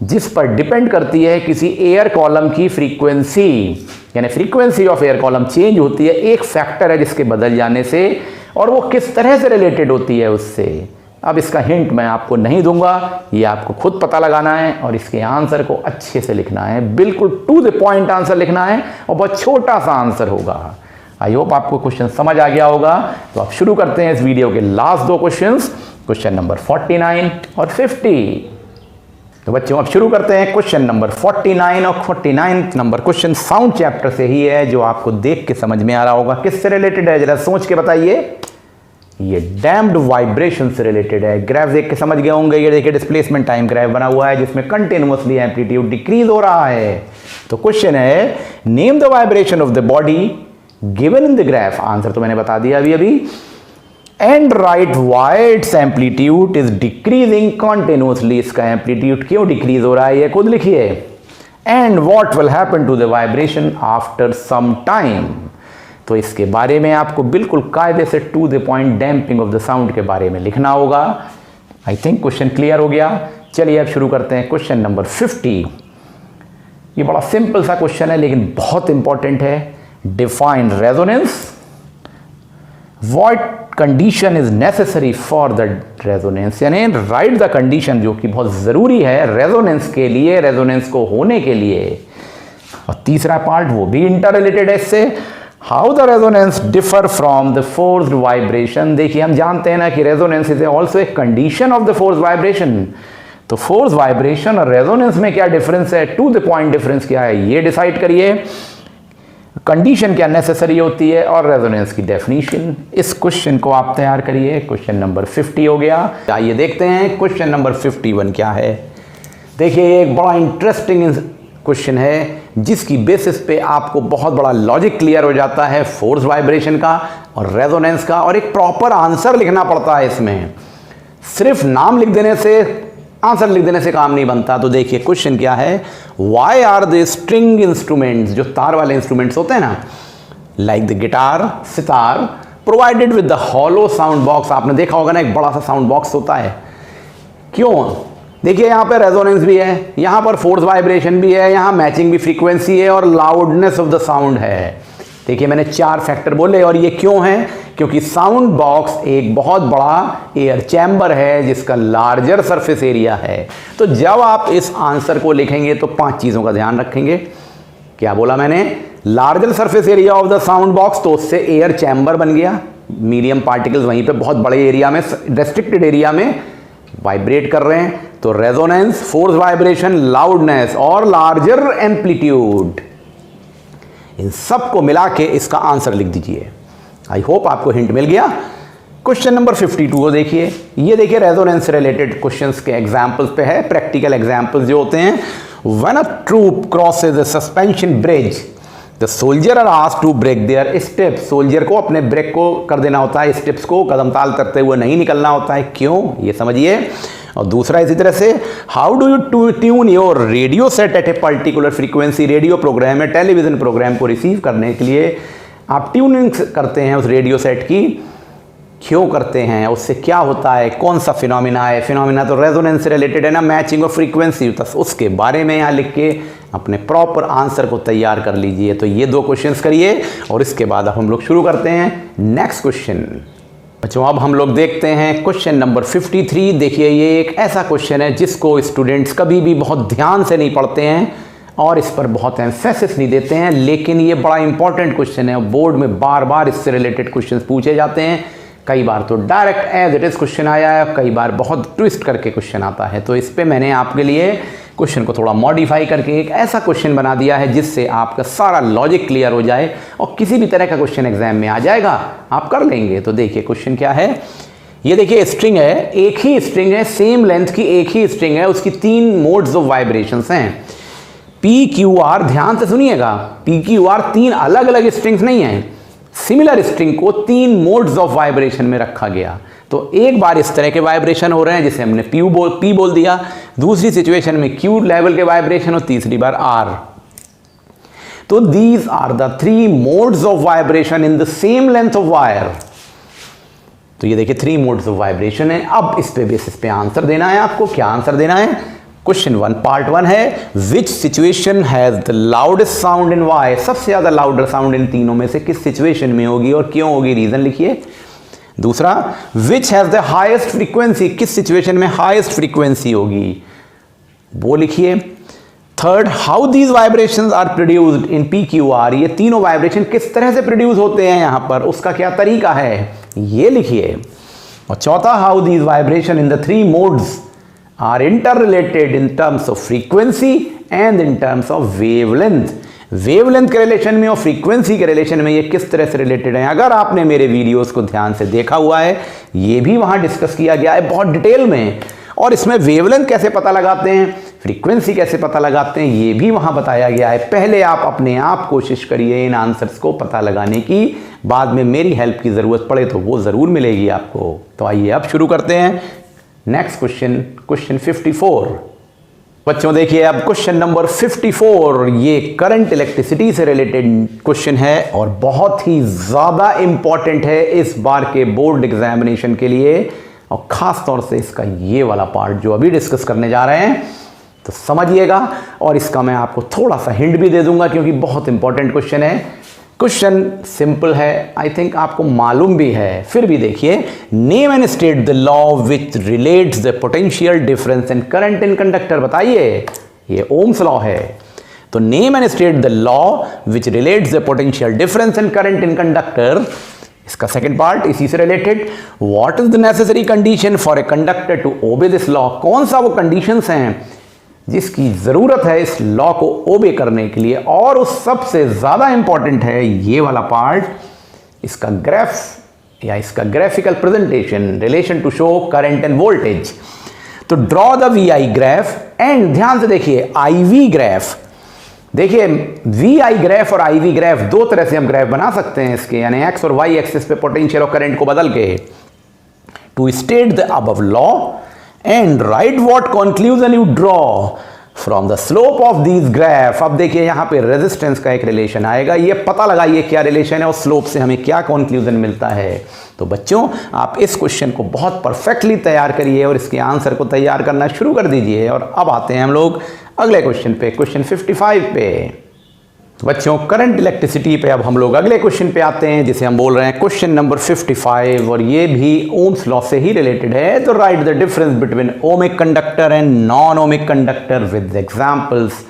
जिस पर डिपेंड करती है किसी एयर कॉलम की फ्रीक्वेंसी, यानी frequency of air column change होती है, एक फैक्टर है जिसके बदल जाने से, और वो किस तरह से रिलेटेड होती है उससे। अब इसका हिंट मैं आपको नहीं दूंगा, ये आपको खुद पता लगाना है और इसके आंसर को अच्छे से लिखना है, बिल्कुल टू द पॉइंट आंसर लिखना है, और बहुत छोटा सा आंसर होगा। आई होप आपको क्वेश्चन समझ आ गया होगा। तो आप शुरू करते हैं इस वीडियो के लास्ट दो क्वेश्चंस, क्वेश्चन नंबर 49 और 50। तो बच्चों अब शुरू करते हैं क्वेश्चन नंबर 49, और 49 नंबर क्वेश्चन साउंड चैप्टर से ही है, जो आपको देख के समझ में आ रहा होगा किससे रिलेटेड है, जरा सोच के बताइए। ये डैम्प्ड वाइब्रेशन से रिलेटेड है। ग्राफ देख के समझ गए होंगे, ये देखिए डिस्प्लेसमेंट टाइम ग्राफ बना हुआ है जिसमें कंटिन्यूअसली एम्पलीट्यूड डिक्रीज हो रहा है। तो क्वेश्चन है name the vibration of the body given in the graph. Answer तो मैंने बता दिया अभी and write why its amplitude is decreasing continuously. इसका एम्पलीट्यूड क्यों डिक्रीज हो रहा है ये खुद लिखिए। And what will happen to the vibration after some time. तो इसके बारे में आपको बिल्कुल कायदे से to the point damping of the sound के बारे में लिखना होगा। आई थिंक क्वेश्चन क्लियर हो गया। चलिए अब शुरू करते हैं क्वेश्चन नंबर 50। ये बड़ा सिंपल सा क्वेश्चन है लेकिन बहुत इंपॉर्टेंट है। Define resonance, what condition is necessary for the resonance, यानी राइट द कंडीशन जो कि बहुत जरूरी है रेजोनेंस के लिए, रेजोनेंस को होने के लिए। और तीसरा पार्ट वो भी इंटर रिलेटेड है इससे, how the resonance differ from the forced vibration. देखिए हम जानते हैं ना कि resonance is also a condition of the force vibration. तो फोर्स वाइब्रेशन और रेजोनेंस में क्या डिफरेंस है, टू द पॉइंट डिफरेंस क्या है ये डिसाइड करिए। कंडीशन क्या नेसेसरी होती है और रेजोनेंस की डेफिनेशन। इस क्वेश्चन को आप तैयार करिए। क्वेश्चन नंबर 50 हो गया। आइए देखते हैं क्वेश्चन नंबर 51 क्या है। देखिए ये एक बड़ा इंटरेस्टिंग क्वेश्चन है जिसकी बेसिस पे आपको बहुत बड़ा लॉजिक क्लियर हो जाता है फोर्स वाइब्रेशन का और रेजोनेंस का, और एक प्रॉपर आंसर लिखना पड़ता है इसमें। सिर्फ नाम लिख देने से, आंसर लिख देने से काम नहीं बनता। तो देखिए क्वेश्चन क्या है, why are the string instruments, जो तार वाले इंस्ट्रूमेंट्स होते हैं ना, like the guitar, sitar, provided with the hollow sound box. आपने देखा होगा ना एक बड़ा सा साउंड बॉक्स होता है। क्यों? देखिए यहाँ पे रेजोनेंस भी है, यहाँ पर फोर्स वाइब्रेशन भी है, यहाँ मैचिंग भी फ्रीक्वेंसी है और लाउडनेस ऑफ द साउंड है। देखिए मैंने 4 फैक्टर बोले, और ये क्यों है? क्योंकि साउंड बॉक्स एक बहुत बड़ा एयर चैम्बर है जिसका लार्जर सरफेस एरिया है। तो जब आप इस आंसर को लिखेंगे तो 5 चीज़ों का ध्यान रखेंगे। क्या बोला मैंने? Larger surface area of the sound box, तो उससे एयर चैम्बर बन गया। मीडियम पार्टिकल्स वहीं पे बहुत बड़े एरिया में, रेस्ट्रिक्टेड एरिया में वाइब्रेट कर रहे हैं। तो रेजोनेंस, फोर्स वाइब्रेशन, लाउडनेस और लार्जर एम्पलीट्यूड, इन सब को मिला के इसका आंसर लिख दीजिए। आई होप आपको हिंट मिल गया। क्वेश्चन नंबर 52 को देखिए। ये देखिए रेजोनेंस रिलेटेड क्वेश्चंस के एग्जांपल्स पे है, प्रैक्टिकल एग्जांपल्स जो होते हैं। When a troop crosses a suspension bridge, the soldier are asked to break their steps. Soldier को अपने ब्रेक को कर देना होता है, स्टेप्स को कदम ताल करते हुए नहीं निकलना होता है। क्यों? ये समझिए। और दूसरा इसी तरह से, how do you tune your radio set at a particular frequency. Radio program या टेलीविजन प्रोग्राम को रिसीव करने के लिए आप ट्यूनिंग करते हैं उस रेडियो सेट की। क्यों करते हैं? उससे क्या होता है? कौन सा फिनोमिना है? फिनोमिना तो रेजोनेंस से रिलेटेड है ना, मैचिंग ऑफ फ्रीक्वेंसी, तो उसके बारे में यहाँ लिख के अपने प्रॉपर आंसर को तैयार कर लीजिए। तो ये 2 क्वेश्चंस करिए और इसके बाद हम लोग शुरू करते हैं नेक्स्ट क्वेश्चन। अच्छा अब हम लोग देखते हैं क्वेश्चन नंबर 53। देखिए ये एक ऐसा क्वेश्चन है जिसको स्टूडेंट्स कभी भी बहुत ध्यान से नहीं पढ़ते हैं और इस पर बहुत एम्फेसिस नहीं देते हैं, लेकिन ये बड़ा इंपॉर्टेंट क्वेश्चन है। बोर्ड में बार बार इससे रिलेटेड क्वेश्चंस पूछे जाते हैं। कई बार तो direct as it is question आया है, कई बार बहुत ट्विस्ट करके क्वेश्चन आता है। तो इस पे मैंने आपके लिए क्वेश्चन को थोड़ा मॉडिफाई करके एक ऐसा क्वेश्चन बना दिया है जिससे आपका सारा लॉजिक क्लियर हो जाए और किसी भी तरह का क्वेश्चन एग्जाम में आ जाएगा, आप कर लेंगे। तो देखिए क्वेश्चन क्या है। ये देखिए स्ट्रिंग है, एक ही स्ट्रिंग है, सेम लेंथ की एक ही स्ट्रिंग है, उसकी 3 मोड्स ऑफ वाइब्रेशंस हैं। PQR, ध्यान से सुनिएगा, PQR 3 अलग अलग स्ट्रिंग्स नहीं हैं। सिमिलर स्ट्रिंग को 3 मोड्स ऑफ वाइब्रेशन में रखा गया। तो एक बार इस तरह के वाइब्रेशन हो रहे हैं जिसे हमने P बोल दिया, दूसरी सिचुएशन में Q लेवल के वाइब्रेशन और तीसरी बार R। तो these are the 3 modes of vibration in the same length of wire. तो ये देखिए 3 मोड्स ऑफ वाइब्रेशन है। अब इस पे बेसिस पे आंसर देना है आपको। क्या आंसर देना है? क्वेश्चन 1 पार्ट 1 है, which situation has the loudest sound in Y. सबसे ज्यादा लाउडर साउंड इन तीनों में से किस सिचुएशन में होगी और क्यों होगी, रीजन लिखिए। दूसरा, which has the highest frequency, किस सिचुएशन में हाईएस्ट फ्रीक्वेंसी होगी वो लिखिए। Third, how these vibrations are produced in PQR, ये तीनों वाइब्रेशन किस तरह से प्रोड्यूस होते हैं यहां पर, उसका क्या तरीका है ये लिखिए। और चौथा, how these vibration in the 3 modes are inter related in terms of frequency and in terms of wavelength. Wavelength के रिलेशन में और फ्रीक्वेंसी के रिलेशन में ये किस तरह से रिलेटेड है। अगर आपने मेरे वीडियोस को ध्यान से देखा हुआ है, ये भी वहां डिस्कस किया गया है बहुत डिटेल में, और इसमें वेवलेंथ कैसे पता लगाते हैं, फ्रीक्वेंसी कैसे पता लगाते हैं, ये भी वहां बताया गया है। पहले आप अपने आप कोशिश करिए इन आंसर्स को पता लगाने की, बाद में मेरी हेल्प की जरूरत पड़े तो वो जरूर मिलेगी आपको। तो आइए अब शुरू करते हैं नेक्स्ट क्वेश्चन, क्वेश्चन 54। बच्चों देखिए अब क्वेश्चन नंबर 54, ये करंट इलेक्ट्रिसिटी से रिलेटेड क्वेश्चन है और बहुत ही ज्यादा इंपॉर्टेंट है इस बार के बोर्ड एग्जामिनेशन के लिए, और खास तौर से इसका ये वाला पार्ट जो अभी डिस्कस करने जा रहे हैं तो समझिएगा, और इसका मैं आपको थोड़ा सा हिंट भी दे दूंगा क्योंकि बहुत इंपॉर्टेंट क्वेश्चन है। क्वेश्चन सिंपल है, आई थिंक आपको मालूम भी है, फिर भी देखिए। Name and state the law which relates the potential difference in current in conductor. बताइए, ये ओम्स लॉ है। तो name and state the law which relates the potential difference in current in conductor, इसका सेकंड पार्ट इसी से related. What is the necessary condition for a conductor to obey this law, कौन सा वो conditions हैं जिसकी जरूरत है इस लॉ को ओबे करने के लिए, और उस सबसे ज्यादा इंपॉर्टेंट है ये वाला पार्ट, इसका ग्राफ या इसका graphical presentation relation to show current and voltage. तो draw the V I graph एंड ध्यान से देखिए आई वी ग्राफ। देखिए वी आई ग्राफ और आई वी ग्राफ दो तरह से हम ग्राफ बना सकते हैं इसके, यानी एक्स और वाई एक्सिस पे पोटेंशियल और करंट को बदल के। To state the above law and write what conclusion you draw from the slope of these graph. अब देखिए यहां पे रेजिस्टेंस का एक रिलेशन आएगा, ये पता लगाइए क्या रिलेशन है और स्लोप से हमें क्या कंक्लूजन मिलता है। तो बच्चों आप इस क्वेश्चन को बहुत परफेक्टली तैयार करिए और इसके आंसर को तैयार करना शुरू कर दीजिए। और अब आते हैं हम लोग अगले क्वेश्चन पे, क्वेश्चन 55 पे। तो बच्चों करंट इलेक्ट्रिसिटी पे अब हम लोग अगले क्वेश्चन पे आते हैं जिसे हम बोल रहे हैं क्वेश्चन नंबर 55, और ये भी ओम्स लॉ से ही रिलेटेड है। तो right the difference between ohmic conductor and non ohmic conductor with examples.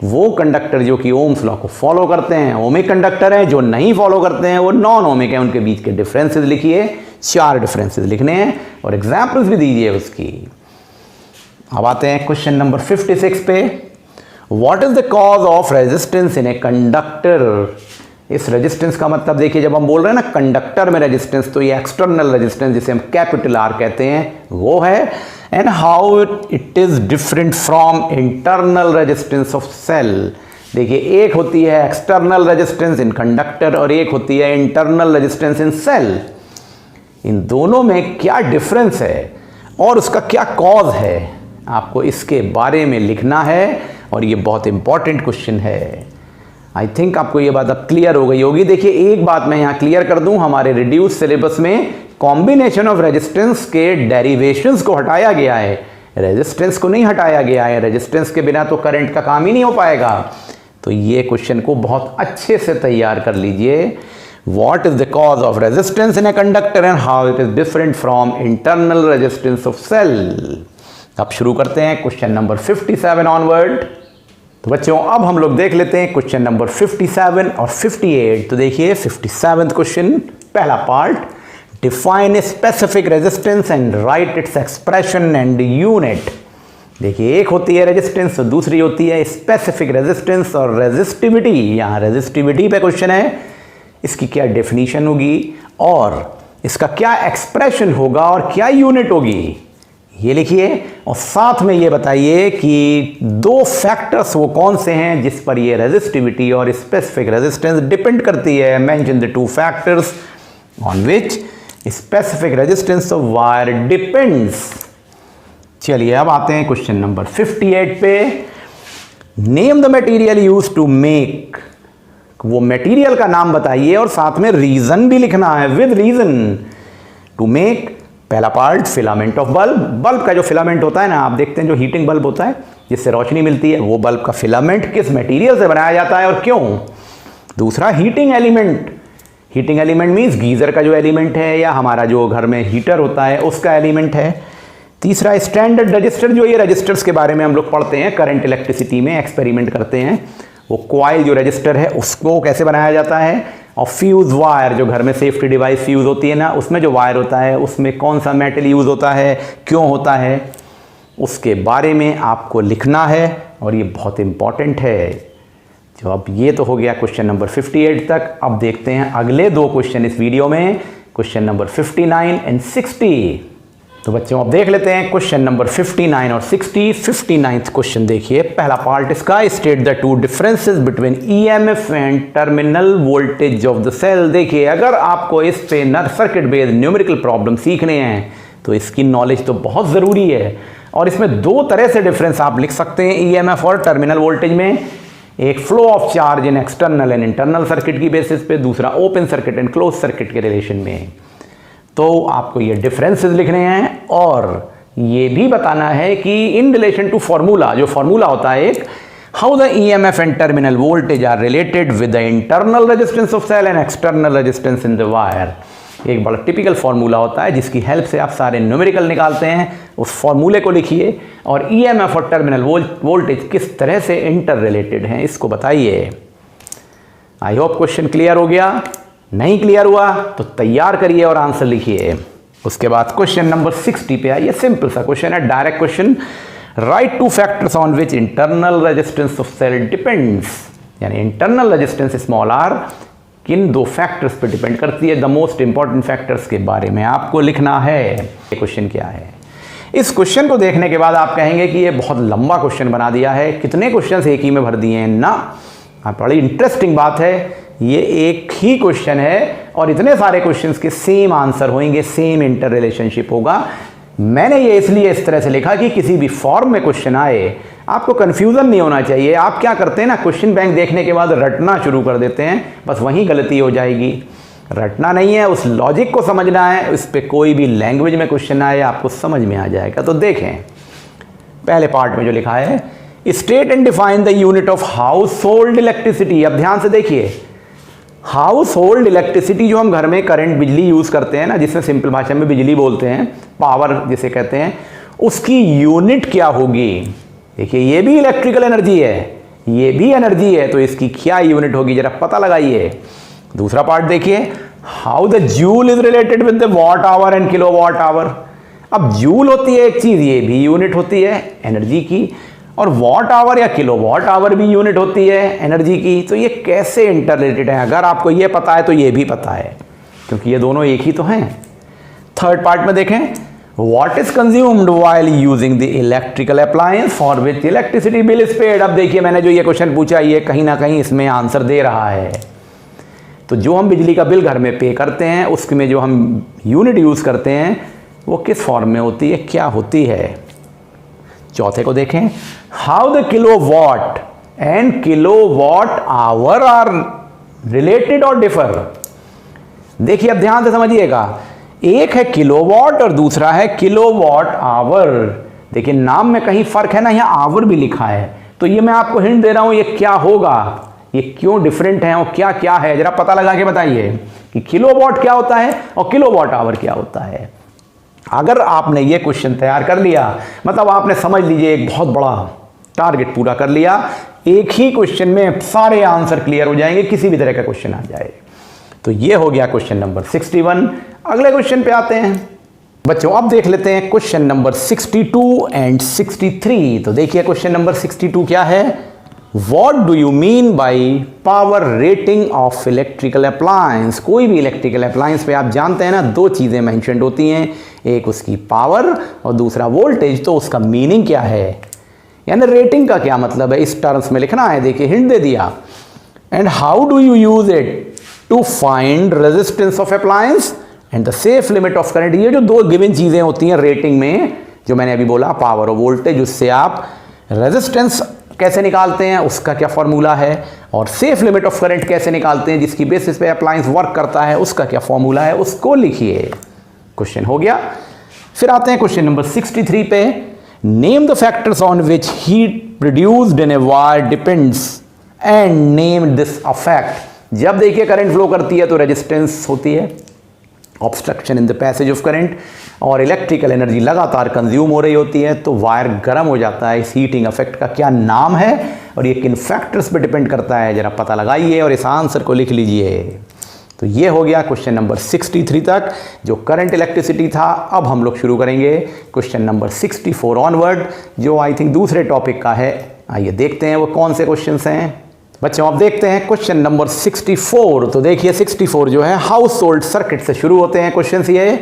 वो कंडक्टर जो कि ओम्स लॉ को फॉलो करते हैं ओमिक कंडक्टर हैं, जो नहीं फॉलो करते हैं वो नॉन ओमिक है, उनके बीच के डिफरेंसेस लिखिए। 4 डिफरेंसेस लिखने हैं और एग्जाम्पल्स भी दीजिए उसकी। अब आते हैं क्वेश्चन नंबर 56 पे। What is the cause of resistance in a conductor. इस रेजिस्टेंस का मतलब देखिए, जब हम बोल रहे हैं ना कंडक्टर में रेजिस्टेंस, तो ये एक्सटर्नल रेजिस्टेंस जिसे हम कैपिटल आर कहते हैं वो है। And how it is different from internal resistance of cell. देखिए एक होती है एक्सटर्नल रेजिस्टेंस इन कंडक्टर और एक होती है इंटरनल रेजिस्टेंस इन सेल। इन दोनों में क्या डिफरेंस है और उसका क्या कॉज है, आपको इसके बारे में लिखना है, और ये बहुत इंपॉर्टेंट क्वेश्चन है। आई थिंक आपको ये बात अब क्लियर हो गई होगी। देखिए एक बात मैं यहाँ क्लियर कर दूं, हमारे रिड्यूस सिलेबस में कॉम्बिनेशन ऑफ रेजिस्टेंस के डेरिवेशंस को हटाया गया है, रेजिस्टेंस को नहीं हटाया गया है। रेजिस्टेंस के बिना तो करंट का काम ही नहीं हो पाएगा। तो ये क्वेश्चन को बहुत अच्छे से तैयार कर लीजिए। What is the cause of resistance in a conductor and how it is different from internal resistance of cell। अब शुरू करते हैं क्वेश्चन नंबर 57 ऑनवर्ड। तो बच्चों अब हम लोग देख लेते हैं क्वेश्चन नंबर 57 और 58। तो देखिए 57th क्वेश्चन, पहला part, define a specific resistance and right its expression and unit. देखिए एक होती है रेजिस्टेंस और दूसरी होती है स्पेसिफिक रेजिस्टेंस और रेजिस्टिविटी। यहाँ रेजिस्टिविटी पे क्वेश्चन है, इसकी क्या डेफिनेशन होगी और इसका क्या एक्सप्रेशन होगा और क्या यूनिट होगी, ये लिखिए। और साथ में ये बताइए कि दो फैक्टर्स वो कौन से हैं जिस पर ये रेजिस्टिविटी और स्पेसिफिक रेजिस्टेंस डिपेंड करती है। Mention the 2 factors on which specific resistance of wire depends. चलिए अब आते हैं क्वेश्चन नंबर 58 पे। Name the material used to make, वो मटेरियल का नाम बताइए और साथ में रीजन भी लिखना है, विद रीजन। टू मेक, पहला part filament of bulb. Bulb का जो फिलामेंट होता है ना, आप देखते हैं जो हीटिंग बल्ब होता है जिससे रोशनी मिलती है, वो बल्ब का फिलामेंट किस मटेरियल से बनाया जाता है और क्यों। दूसरा heating element. Heating element means geyser का जो एलिमेंट है या हमारा जो घर में हीटर होता है उसका एलिमेंट है। तीसरा स्टैंडर्ड रजिस्टर, जो ये रजिस्टर्स के बारे में हम लोग पढ़ते हैं करंट इलेक्ट्रिसिटी में, एक्सपेरिमेंट करते हैं, वो कॉइल जो रजिस्टर है उसको कैसे बनाया जाता है। और फ्यूज वायर, जो घर में सेफ्टी डिवाइस फ्यूज होती है ना, उसमें जो वायर होता है उसमें कौन सा मेटल यूज होता है, क्यों होता है, उसके बारे में आपको लिखना है और ये बहुत इंपॉर्टेंट है। जो अब ये तो हो गया क्वेश्चन नंबर 58 तक। अब देखते हैं अगले दो क्वेश्चन इस वीडियो में, क्वेश्चन नंबर 59 एंड 60। तो बच्चों अब देख लेते हैं क्वेश्चन नंबर 59 और 60। 59th क्वेश्चन देखिए, पहला पार्ट इसका, state the two differences between EMF and terminal voltage of the cell. देखिए अगर आपको इस पे सर्किट बेस्ड न्यूमेरिकल प्रॉब्लम सीखने हैं तो इसकी नॉलेज तो बहुत ज़रूरी है। और इसमें दो तरह से डिफरेंस आप लिख सकते हैं ईएमएफ और टर्मिनल वोल्टेज में। एक flow of charge in external and internal circuit की बेसिस पे, दूसरा open circuit and close circuit के रिलेशन में। तो आपको ये डिफरेंसेस लिखने हैं और ये भी बताना है कि इन रिलेशन टू फॉर्मूला, जो फॉर्मूला होता है एक, how the EMF and terminal voltage are related with the internal resistance of cell and external resistance in the wire. एक बड़ा टिपिकल फॉर्मूला होता है जिसकी हेल्प से आप सारे न्यूमेरिकल निकालते हैं। उस फॉर्मूले को लिखिए और ईएमएफ और टर्मिनल वोल्टेज किस तरह से इंटर रिलेटेड हैं इसको बताइए। आई होप क्वेश्चन क्लियर हो गया। नहीं क्लियर हुआ तो तैयार करिए और आंसर लिखिए। उसके बाद क्वेश्चन नंबर 60 पे आइए। सिंपल सा क्वेश्चन है, direct question. Write two factors on which internal resistance of cell depends, यानी इंटरनल रेजिस्टेंस स्मॉल आर किन दो फैक्टर्स पे डिपेंड करती है। द मोस्ट इंपॉर्टेंट फैक्टर्स के बारे में आपको लिखना है। ये क्वेश्चन क्या है? इस क्वेश्चन को देखने के बाद आप कहेंगे कि ये बहुत लंबा क्वेश्चन बना दिया है, कितने क्वेश्चन एक ही में भर दिए हैं ना। बड़ी इंटरेस्टिंग बात है, ये एक ही क्वेश्चन है और इतने सारे क्वेश्चंस के सेम आंसर होंगे, सेम इंटर रिलेशनशिप होगा। मैंने ये इसलिए इस तरह से लिखा कि किसी भी फॉर्म में क्वेश्चन आए आपको कंफ्यूजन नहीं होना चाहिए। आप क्या करते हैं ना, क्वेश्चन बैंक देखने के बाद रटना शुरू कर देते हैं, बस वहीं गलती हो जाएगी। रटना नहीं है, उस लॉजिक को समझना है। उस पर कोई भी लैंग्वेज में क्वेश्चन आए आपको समझ में आ जाएगा। तो देखें पहले पार्ट में जो लिखा है, state and define the unit of house hold electricity. अब ध्यान से देखिए, हाउस होल्ड इलेक्ट्रिसिटी जो हम घर में करंट बिजली यूज़ करते हैं ना, जिसमें सिंपल भाषा में बिजली बोलते हैं, पावर जिसे कहते हैं, उसकी यूनिट क्या होगी। देखिए ये भी इलेक्ट्रिकल एनर्जी है, ये भी एनर्जी है, तो इसकी क्या यूनिट होगी जरा पता लगाइए। दूसरा पार्ट देखिए, how the joule is related with the watt hour and kilowatt hour. अब जूल होती है एक चीज़, ये भी यूनिट होती है एनर्जी की, और वॉट आवर या किलो वॉट आवर भी यूनिट होती है एनर्जी की। तो ये कैसे इंटर रिलेटेड है? अगर आपको ये पता है तो ये भी पता है, क्योंकि ये दोनों एक ही तो हैं। थर्ड पार्ट में देखें, what is consumed while using the electrical appliance for which electricity bill is paid. अब देखिए मैंने जो ये क्वेश्चन पूछा, ये कहीं ना कहीं इसमें आंसर दे रहा है। तो जो हम बिजली का बिल घर में पे करते हैं, उसमें जो हम यूनिट यूज़ करते हैं वो किस फॉर्म में होती है, क्या होती है। चौथे को देखें, how the kilowatt and kilowatt hour are related और डिफर। देखिए अब ध्यान से समझिएगा, एक है किलो वॉट और दूसरा है किलो वॉट आवर। देखिए नाम में कहीं फर्क है ना, यहाँ आवर भी लिखा है, तो ये मैं आपको हिंट दे रहा हूं ये क्या होगा, ये क्यों डिफरेंट है और क्या क्या है, जरा पता लगा के बताइए कि किलो वॉट क्या होता है और किलो वॉट आवर क्या होता है। अगर आपने ये क्वेश्चन तैयार कर लिया, मतलब आपने समझ लीजिए एक बहुत बड़ा टारगेट पूरा कर लिया। एक ही क्वेश्चन में सारे आंसर क्लियर हो जाएंगे, किसी भी तरह का क्वेश्चन आ जाए। तो ये हो गया क्वेश्चन नंबर 61। अगले क्वेश्चन पे आते हैं बच्चों। अब देख लेते हैं क्वेश्चन नंबर 62 एंड 63। तो देखिए क्वेश्चन नंबर 62 क्या है, What do you mean by power rating of electrical appliance। कोई भी इलेक्ट्रिकल अप्लायंस पे आप जानते हैं ना, दो चीज़ें मेंशन्ड होती हैं, एक उसकी पावर और दूसरा वोल्टेज। तो उसका मीनिंग क्या है, यानी रेटिंग का क्या मतलब है, इस टर्म्स में लिखना है। देखिए हिंट दे दिया, and how do you use it to find resistance of appliance and the safe limit of current. ये जो दो गिवन चीज़ें होती हैं रेटिंग में, जो मैंने अभी बोला पावर और वोल्टेज, उससे आप रेजिस्टेंस कैसे निकालते हैं, उसका क्या फॉर्मूला है, और सेफ लिमिट ऑफ करंट कैसे निकालते हैं, जिसकी बेसिस पे अप्लायंस वर्क करता है, उसका क्या फॉर्मूला है, उसको लिखिए। क्वेश्चन हो गया। फिर आते हैं क्वेश्चन नंबर 63 पे, name the factors on which heat produced in a wire depends and name this affect. जब देखिए करंट फ्लो करती है तो रेजिस्टेंस होती है, obstruction in the passage of current, और इलेक्ट्रिकल एनर्जी लगातार कंज्यूम हो रही होती है, तो वायर गर्म हो जाता है। इस हीटिंग इफेक्ट का क्या नाम है और ये किन फैक्टर्स पे डिपेंड करता है, जरा पता लगाइए और इस आंसर को लिख लीजिए। तो ये हो गया क्वेश्चन नंबर 63 तक जो करंट इलेक्ट्रिसिटी था। अब हम लोग शुरू करेंगे क्वेश्चन नंबर 64 ऑनवर्ड, जो आई थिंक दूसरे टॉपिक का है। आइए देखते हैं वो कौन से क्वेश्चंस हैं। बच्चों अब देखते हैं क्वेश्चन नंबर 64। तो देखिए 64 जो है हाउस होल्ड सर्किट से शुरू होते हैं क्वेश्चन ये।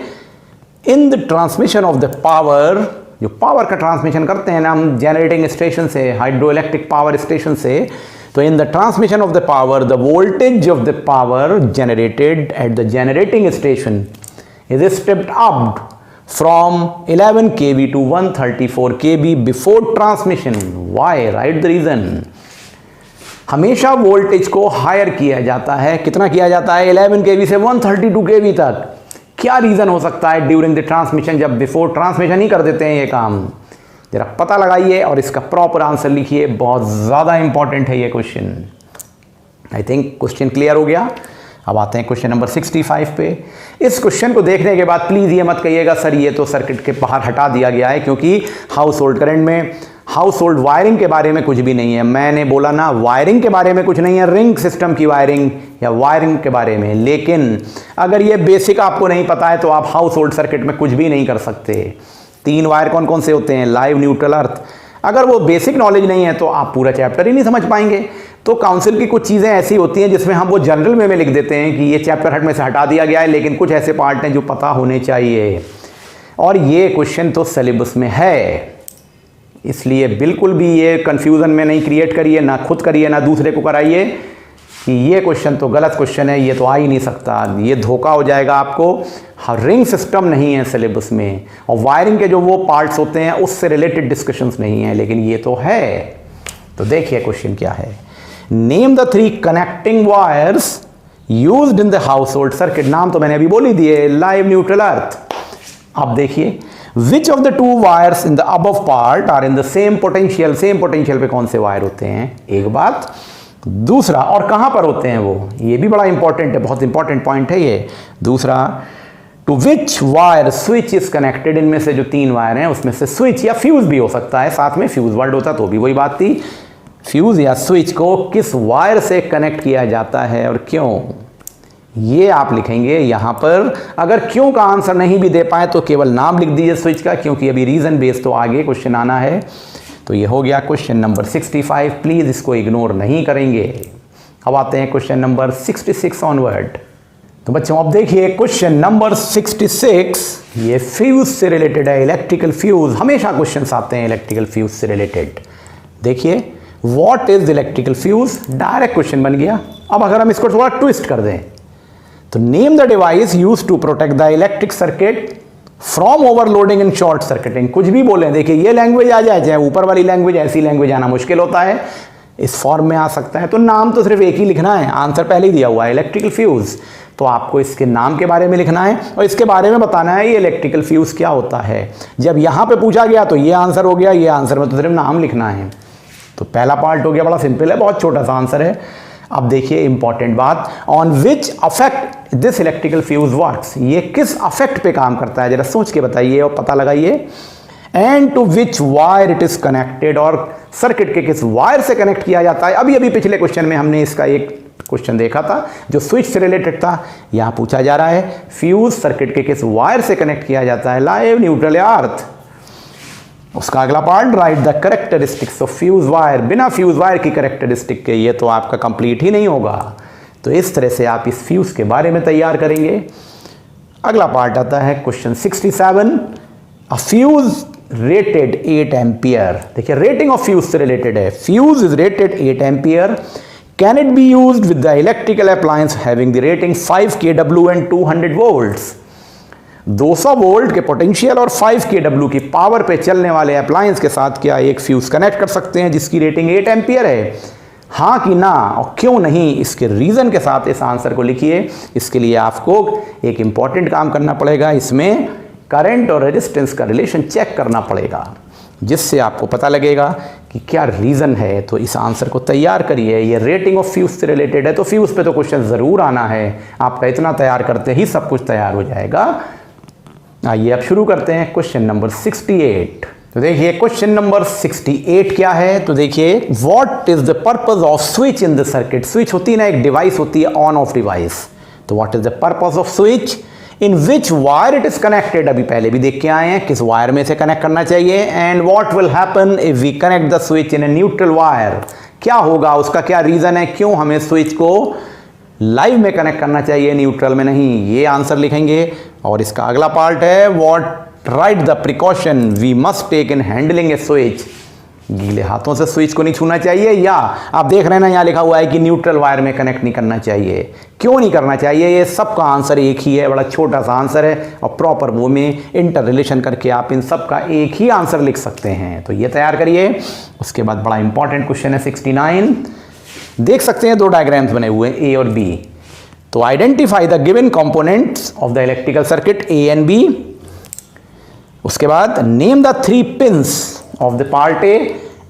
In the transmission of the power, जो पावर का ट्रांसमिशन करते हैं ना हम जनरेटिंग स्टेशन से, हाइड्रो इलेक्ट्रिक पावर स्टेशन से, तो in the transmission of the power the voltage of the power generated at the generating station is stepped up from 11 kV to 134 kV before transmission. Why? Write the reason. हमेशा voltage को higher किया जाता है। कितना किया जाता है? 11 kV से 132 kV तक। क्या रीजन हो सकता है ड्यूरिंग द ट्रांसमिशन, जब बिफोर ट्रांसमिशन ही कर देते हैं ये काम? जरा पता लगाइए और इसका प्रॉपर आंसर लिखिए। बहुत ज़्यादा इंपॉर्टेंट है ये question. I think question clear हो गया। अब आते हैं क्वेश्चन नंबर 65 पे। इस क्वेश्चन को देखने के बाद प्लीज़ ये मत कहिएगा सर ये तो सर्किट के बाहर हटा दिया गया है, क्योंकि हाउस होल्ड करंट में हाउस होल्ड वायरिंग के बारे में कुछ भी नहीं है। मैंने बोला ना वायरिंग के बारे में कुछ नहीं है, रिंग सिस्टम की वायरिंग या वायरिंग के बारे में। लेकिन अगर ये बेसिक आपको नहीं पता है तो आप हाउस होल्ड सर्किट में कुछ भी नहीं कर सकते। 3 वायर कौन कौन से होते हैं? लाइव, न्यूट्रल, अर्थ। अगर वो बेसिक नॉलेज नहीं है तो आप पूरा चैप्टर ही नहीं समझ पाएंगे। तो काउंसिल की कुछ चीज़ें ऐसी होती हैं जिसमें हम वो जनरल में लिख देते हैं कि ये चैप्टर हट में से हटा दिया गया है, लेकिन कुछ ऐसे पार्ट हैं जो पता होने चाहिए। और ये क्वेश्चन तो सिलेबस में है, इसलिए बिल्कुल भी ये कन्फ्यूज़न में नहीं क्रिएट करिए, ना खुद करिए ना दूसरे को कराइए कि ये क्वेश्चन तो गलत क्वेश्चन है, ये तो आ ही नहीं सकता। ये धोखा हो जाएगा आपको। रिंग सिस्टम नहीं है सिलेबस में, और वायरिंग के जो वो पार्ट्स होते हैं उससे रिलेटेड डिस्कशंस नहीं है, लेकिन ये तो है। तो देखिए क्वेश्चन क्या है। Name the 3 connecting wires used in the house hold circuit. नाम तो मैंने अभी बोल ही दिए, लाइव, न्यूट्रल, अर्थ। अब देखिए which of the 2 wires in the above part are in the same potential. Same potential पे कौन से वायर होते हैं, एक बात। दूसरा, और कहां पर होते हैं वो, ये भी बड़ा इंपॉर्टेंट है, बहुत इंपॉर्टेंट पॉइंट है ये। दूसरा, to which wire switch is connected. इनमें से जो 3 वायर हैं उसमें से स्विच या फ्यूज भी हो सकता है, साथ में फ्यूज वर्ड होता तो भी वही बात थी। फ्यूज या स्विच को किस वायर से कनेक्ट किया जाता है और क्यों, ये आप लिखेंगे यहां पर। अगर क्यों का आंसर नहीं भी दे पाए तो केवल नाम लिख दीजिए स्विच का, क्योंकि अभी रीजन बेस तो आगे क्वेश्चन आना है। तो ये हो गया क्वेश्चन नंबर 65। प्लीज इसको इग्नोर नहीं करेंगे। अब आते हैं क्वेश्चन नंबर 66 ऑनवर्ड। तो बच्चों अब देखिए क्वेश्चन नंबर 66, ये फ्यूज से रिलेटेड है, इलेक्ट्रिकल फ्यूज। हमेशा क्वेश्चंस आते हैं इलेक्ट्रिकल फ्यूज से रिलेटेड। देखिए what is electrical fuse, direct question बन गया। अब अगर हम इसको थोड़ा ट्विस्ट कर दें तो name the device used to protect the electric circuit from overloading and short circuiting. कुछ भी बोले, देखिए ये लैंग्वेज आ जाए, चाहे ऊपर वाली लैंग्वेज, ऐसी लैंग्वेज आना मुश्किल होता है, इस फॉर्म में आ सकता है। तो नाम तो सिर्फ एक ही लिखना है, आंसर पहले ही दिया हुआ है इलेक्ट्रिकल फ्यूज। तो आपको इसके नाम के बारे में लिखना है और इसके बारे में बताना है ये इलेक्ट्रिकल फ्यूज क्या होता है। जब यहां पे पूछा गया तो ये आंसर हो गया, ये आंसर में तो सिर्फ नाम लिखना है। तो पहला पार्ट हो गया, बड़ा सिंपल है, बहुत छोटा सा आंसर है। अब देखिए इंपॉर्टेंट बात, on which affect this electrical fuse works. ये किस अफेक्ट पे काम करता है, जरा सोच के बताइए और पता लगाइए। And to which wire it is connected, और सर्किट के किस वायर से कनेक्ट किया जाता है। अभी पिछले क्वेश्चन में हमने इसका एक क्वेश्चन देखा था जो स्विच से रिलेटेड था। यहां पूछा जा रहा है फ्यूज सर्किट के किस वायर से कनेक्ट किया जाता है, लाइव, न्यूट्रल या अर्थ। उसका अगला part, right the characteristics of fuse wire. बिना फ्यूज वायर की कैरेक्टरिस्टिक के ये तो आपका कंप्लीट ही नहीं होगा। तो इस तरह से आप इस फ्यूज के बारे में तैयार करेंगे। अगला पार्ट आता है क्वेश्चन 67, अ फ्यूज रेटेड 8 एम्पियर। देखिए रेटिंग ऑफ फ्यूज से रिलेटेड है। Fuse is rated 8 ampere, can it be used with the electrical appliance having the rating 5 kW and 200 volts. 200 volt के पोटेंशियल और 5 kW की पावर पे चलने वाले अप्लायंस के साथ क्या एक फ्यूज कनेक्ट कर सकते हैं जिसकी रेटिंग 8 एम्पियर है, हाँ कि ना, और क्यों नहीं, इसके रीजन के साथ इस आंसर को लिखिए। इसके लिए आपको एक इंपॉर्टेंट काम करना पड़ेगा, इसमें करंट और रेजिस्टेंस का रिलेशन चेक करना पड़ेगा, जिससे आपको पता लगेगा कि क्या रीजन है। तो इस आंसर को तैयार करिए। ये रेटिंग ऑफ फ्यूज से रिलेटेड है तो फ्यूज पे तो क्वेश्चन जरूर आना है। आपका इतना तैयार करते ही सब कुछ तैयार हो जाएगा। आइए अब शुरू करते हैं क्वेश्चन नंबर 68। तो देखिए क्वेश्चन नंबर 68 क्या है। तो देखिए what is the purpose off switch in the circuit. Switch होती है ना, एक डिवाइस होती है, ऑन ऑफ डिवाइस। तो what is the purpose off switch, in which wire it is connected. अभी पहले भी देख के आए हैं किस वायर में से कनेक्ट करना चाहिए। And what will happen if we connect the switch in a neutral wire. क्या होगा, उसका क्या रीज़न है, क्यों हमें स्विच को लाइव में कनेक्ट करना चाहिए, न्यूट्रल में नहीं, ये आंसर लिखेंगे। और इसका अगला पार्ट है what write the precaution we must take in handling a switch. गीले हाथों से स्विच को नहीं छूना चाहिए, या आप देख रहे हैं ना यहाँ लिखा हुआ है कि न्यूट्रल वायर में कनेक्ट नहीं करना चाहिए, क्यों नहीं करना चाहिए, ये सबका आंसर एक ही है, बड़ा छोटा सा आंसर है और प्रॉपर वो में इंटर रिलेशन करके आप इन सब का एक ही आंसर लिख सकते हैं। तो ये तैयार करिए। उसके बाद बड़ा इंपॉर्टेंट क्वेश्चन है 69, देख सकते हैं 2 डायग्राम्स बने हुए हैं ए और बी। तो identify the given components of the electrical circuit A and B. उसके बाद name the 3 pins of the part A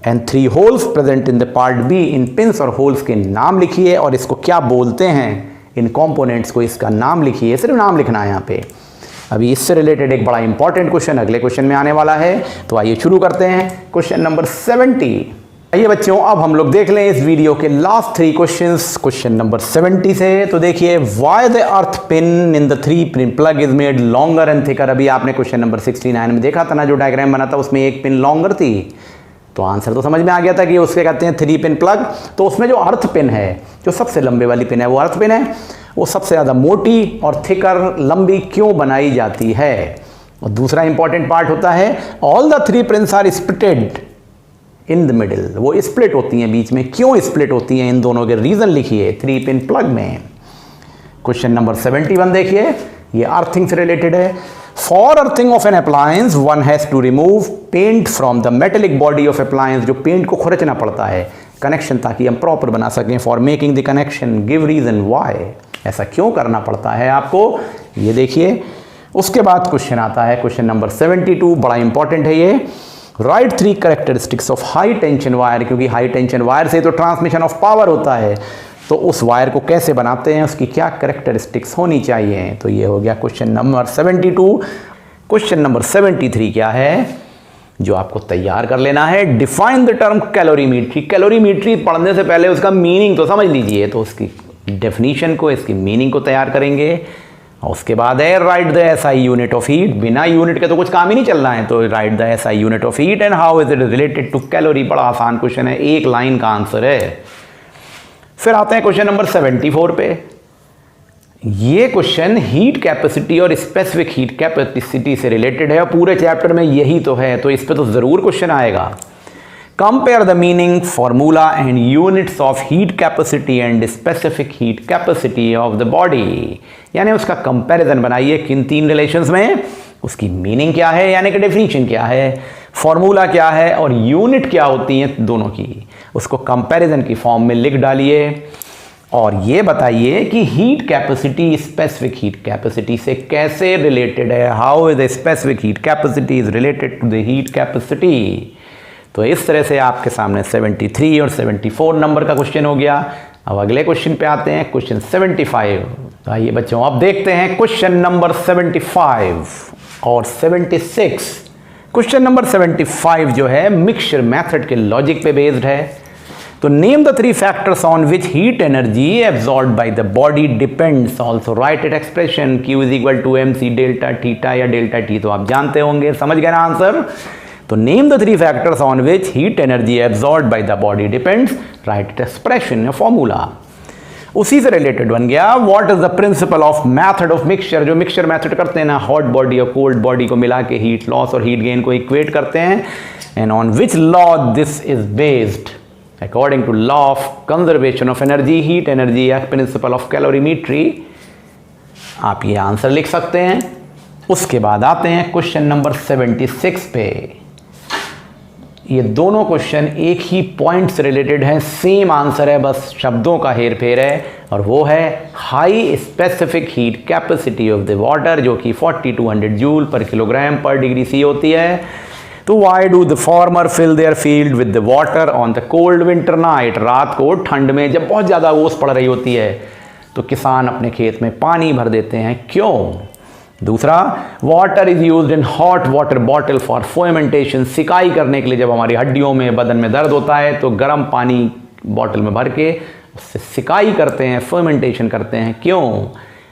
and 3 holes present in the part B. इन पिंस और होल्स के नाम लिखिए और इसको क्या बोलते हैं, इन कंपोनेंट्स को इसका नाम लिखिए, सिर्फ नाम लिखना है यहाँ पे। अभी इससे रिलेटेड एक बड़ा इंपॉर्टेंट क्वेश्चन अगले क्वेश्चन में आने वाला है। तो आइए शुरू करते हैं क्वेश्चन नंबर 70। आइए बच्चों, अब हम लोग देख लें इस वीडियो के लास्ट 3 क्वेश्चंस क्वेश्चन नंबर 70 से। तो देखिए, why the earth pin in the 3 pin plug is made longer and thicker. अभी आपने क्वेश्चन नंबर 69 में देखा था ना, जो डायग्राम बना था उसमें एक पिन लॉन्गर थी, तो आंसर तो समझ में आ गया था कि उसके कहते हैं 3 पिन प्लग। तो उसमें जो अर्थ पिन है, जो सबसे लंबे वाली पिन है वो अर्थ पिन है, वो सबसे ज़्यादा मोटी और थिकर लंबी क्यों बनाई जाती है। और दूसरा इंपॉर्टेंट पार्ट होता है all the 3 pins are splitted in the middle. वो स्प्लिट होती हैं बीच में, क्यों स्प्लिट होती हैं, इन दोनों के रीज़न लिखिए 3 पिन प्लग में। क्वेश्चन नंबर 71 देखिए, ये अर्थिंग से रिलेटेड है। For earthing of an appliance one has to remove paint from the metallic body of appliance. जो पेंट को खुरचना पड़ता है कनेक्शन, ताकि हम प्रॉपर बना सकें। For making the connection give reason why. ऐसा क्यों करना पड़ता है आपको, ये देखिए। उसके बाद क्वेश्चन आता है क्वेश्चन नंबर 72, बड़ा इंपॉर्टेंट है ये। Right 3 characteristics of high tension wire. क्योंकि हाई टेंशन वायर से तो ट्रांसमिशन ऑफ पावर होता है, तो उस वायर को कैसे बनाते हैं, उसकी क्या कैरेक्टरिस्टिक्स होनी चाहिए। तो ये हो गया क्वेश्चन नंबर 72। क्वेश्चन नंबर 73 क्या है जो आपको तैयार कर लेना है, define the term calorimetry. Calorimetry पढ़ने से पहले उसका मीनिंग तो समझ लीजिए, तो उसकी डेफिनीशन को, इसकी मीनिंग को तैयार करेंगे। और उसके बाद है write the SI unit of heat. बिना यूनिट के तो कुछ काम ही नहीं चलना है, तो right the SI unit of heat and how is it related to calorie. बड़ा आसान क्वेश्चन है, एक लाइन का आंसर है। फिर आते हैं क्वेश्चन नंबर 74 पे। ये क्वेश्चन हीट कैपेसिटी और स्पेसिफिक हीट कैपेसिटी से रिलेटेड है, और पूरे चैप्टर में यही तो है, तो इस पे तो जरूर क्वेश्चन आएगा। Compare the meaning formula and units of heat capacity and specific heat capacity of the body. यानी उसका कंपैरिजन बनाइए किन 3 रिलेशंस में, उसकी मीनिंग क्या है यानी कि डेफिनेशन क्या है, फॉर्मूला क्या है और यूनिट क्या होती हैं दोनों की, उसको कंपैरिजन की फॉर्म में लिख डालिए। और ये बताइए कि heat capacity specific heat capacity से कैसे रिलेटेड है। How is the specific heat capacity is related to the heat capacity. तो इस तरह से आपके सामने 73 और 74 नंबर का क्वेश्चन हो गया। अब अगले क्वेश्चन पे आते हैं, क्वेश्चन 75। तो आइए बच्चों, अब देखते हैं क्वेश्चन नंबर 75 और 76। क्वेश्चन नंबर 75 जो है मिक्सचर मेथड के लॉजिक पे बेस्ड है। तो name the 3 factors on which heat energy absorbed by the body depends. Also write it expression Q is equal to MC delta theta या delta T, तो आप जानते होंगे, समझ गए ना आंसर। तो name the 3 factors on which heat energy absorbed by the body depends, write it expression या फॉर्मूला। उसी से रिलेटेड बन गया what is the principle of method of mixture. जो मिक्सचर मेथड करते हैं ना, हॉट बॉडी और कोल्ड बॉडी को मिला के हीट लॉस और हीट गेन को इक्वेट करते हैं। And on which law this is based, according to law of conservation of energy, heat energy या प्रिंसिपल ऑफ कैलोरीमेट्री। आप ये आंसर लिख सकते हैं। उसके बाद आते हैं क्वेश्चन नंबर 76 पे। ये दोनों क्वेश्चन एक ही पॉइंट से रिलेटेड हैं, सेम आंसर है, बस शब्दों का हेर फेर है, और वो है high specific heat capacity of the water, जो कि 4200 जूल पर किलोग्राम पर डिग्री सी होती है। तो why do the farmer fill their field with the water on the cold winter night. रात को ठंड में जब बहुत ज़्यादा ओस पड़ रही होती है तो किसान अपने खेत में पानी भर देते हैं, क्यों। दूसरा, water is used in hot water bottle for fermentation. सिकाई करने के लिए जब हमारी हड्डियों में, बदन में दर्द होता है तो गर्म पानी बॉटल में भर के उससे सिकाई करते हैं, फर्मेंटेशन करते हैं, क्यों।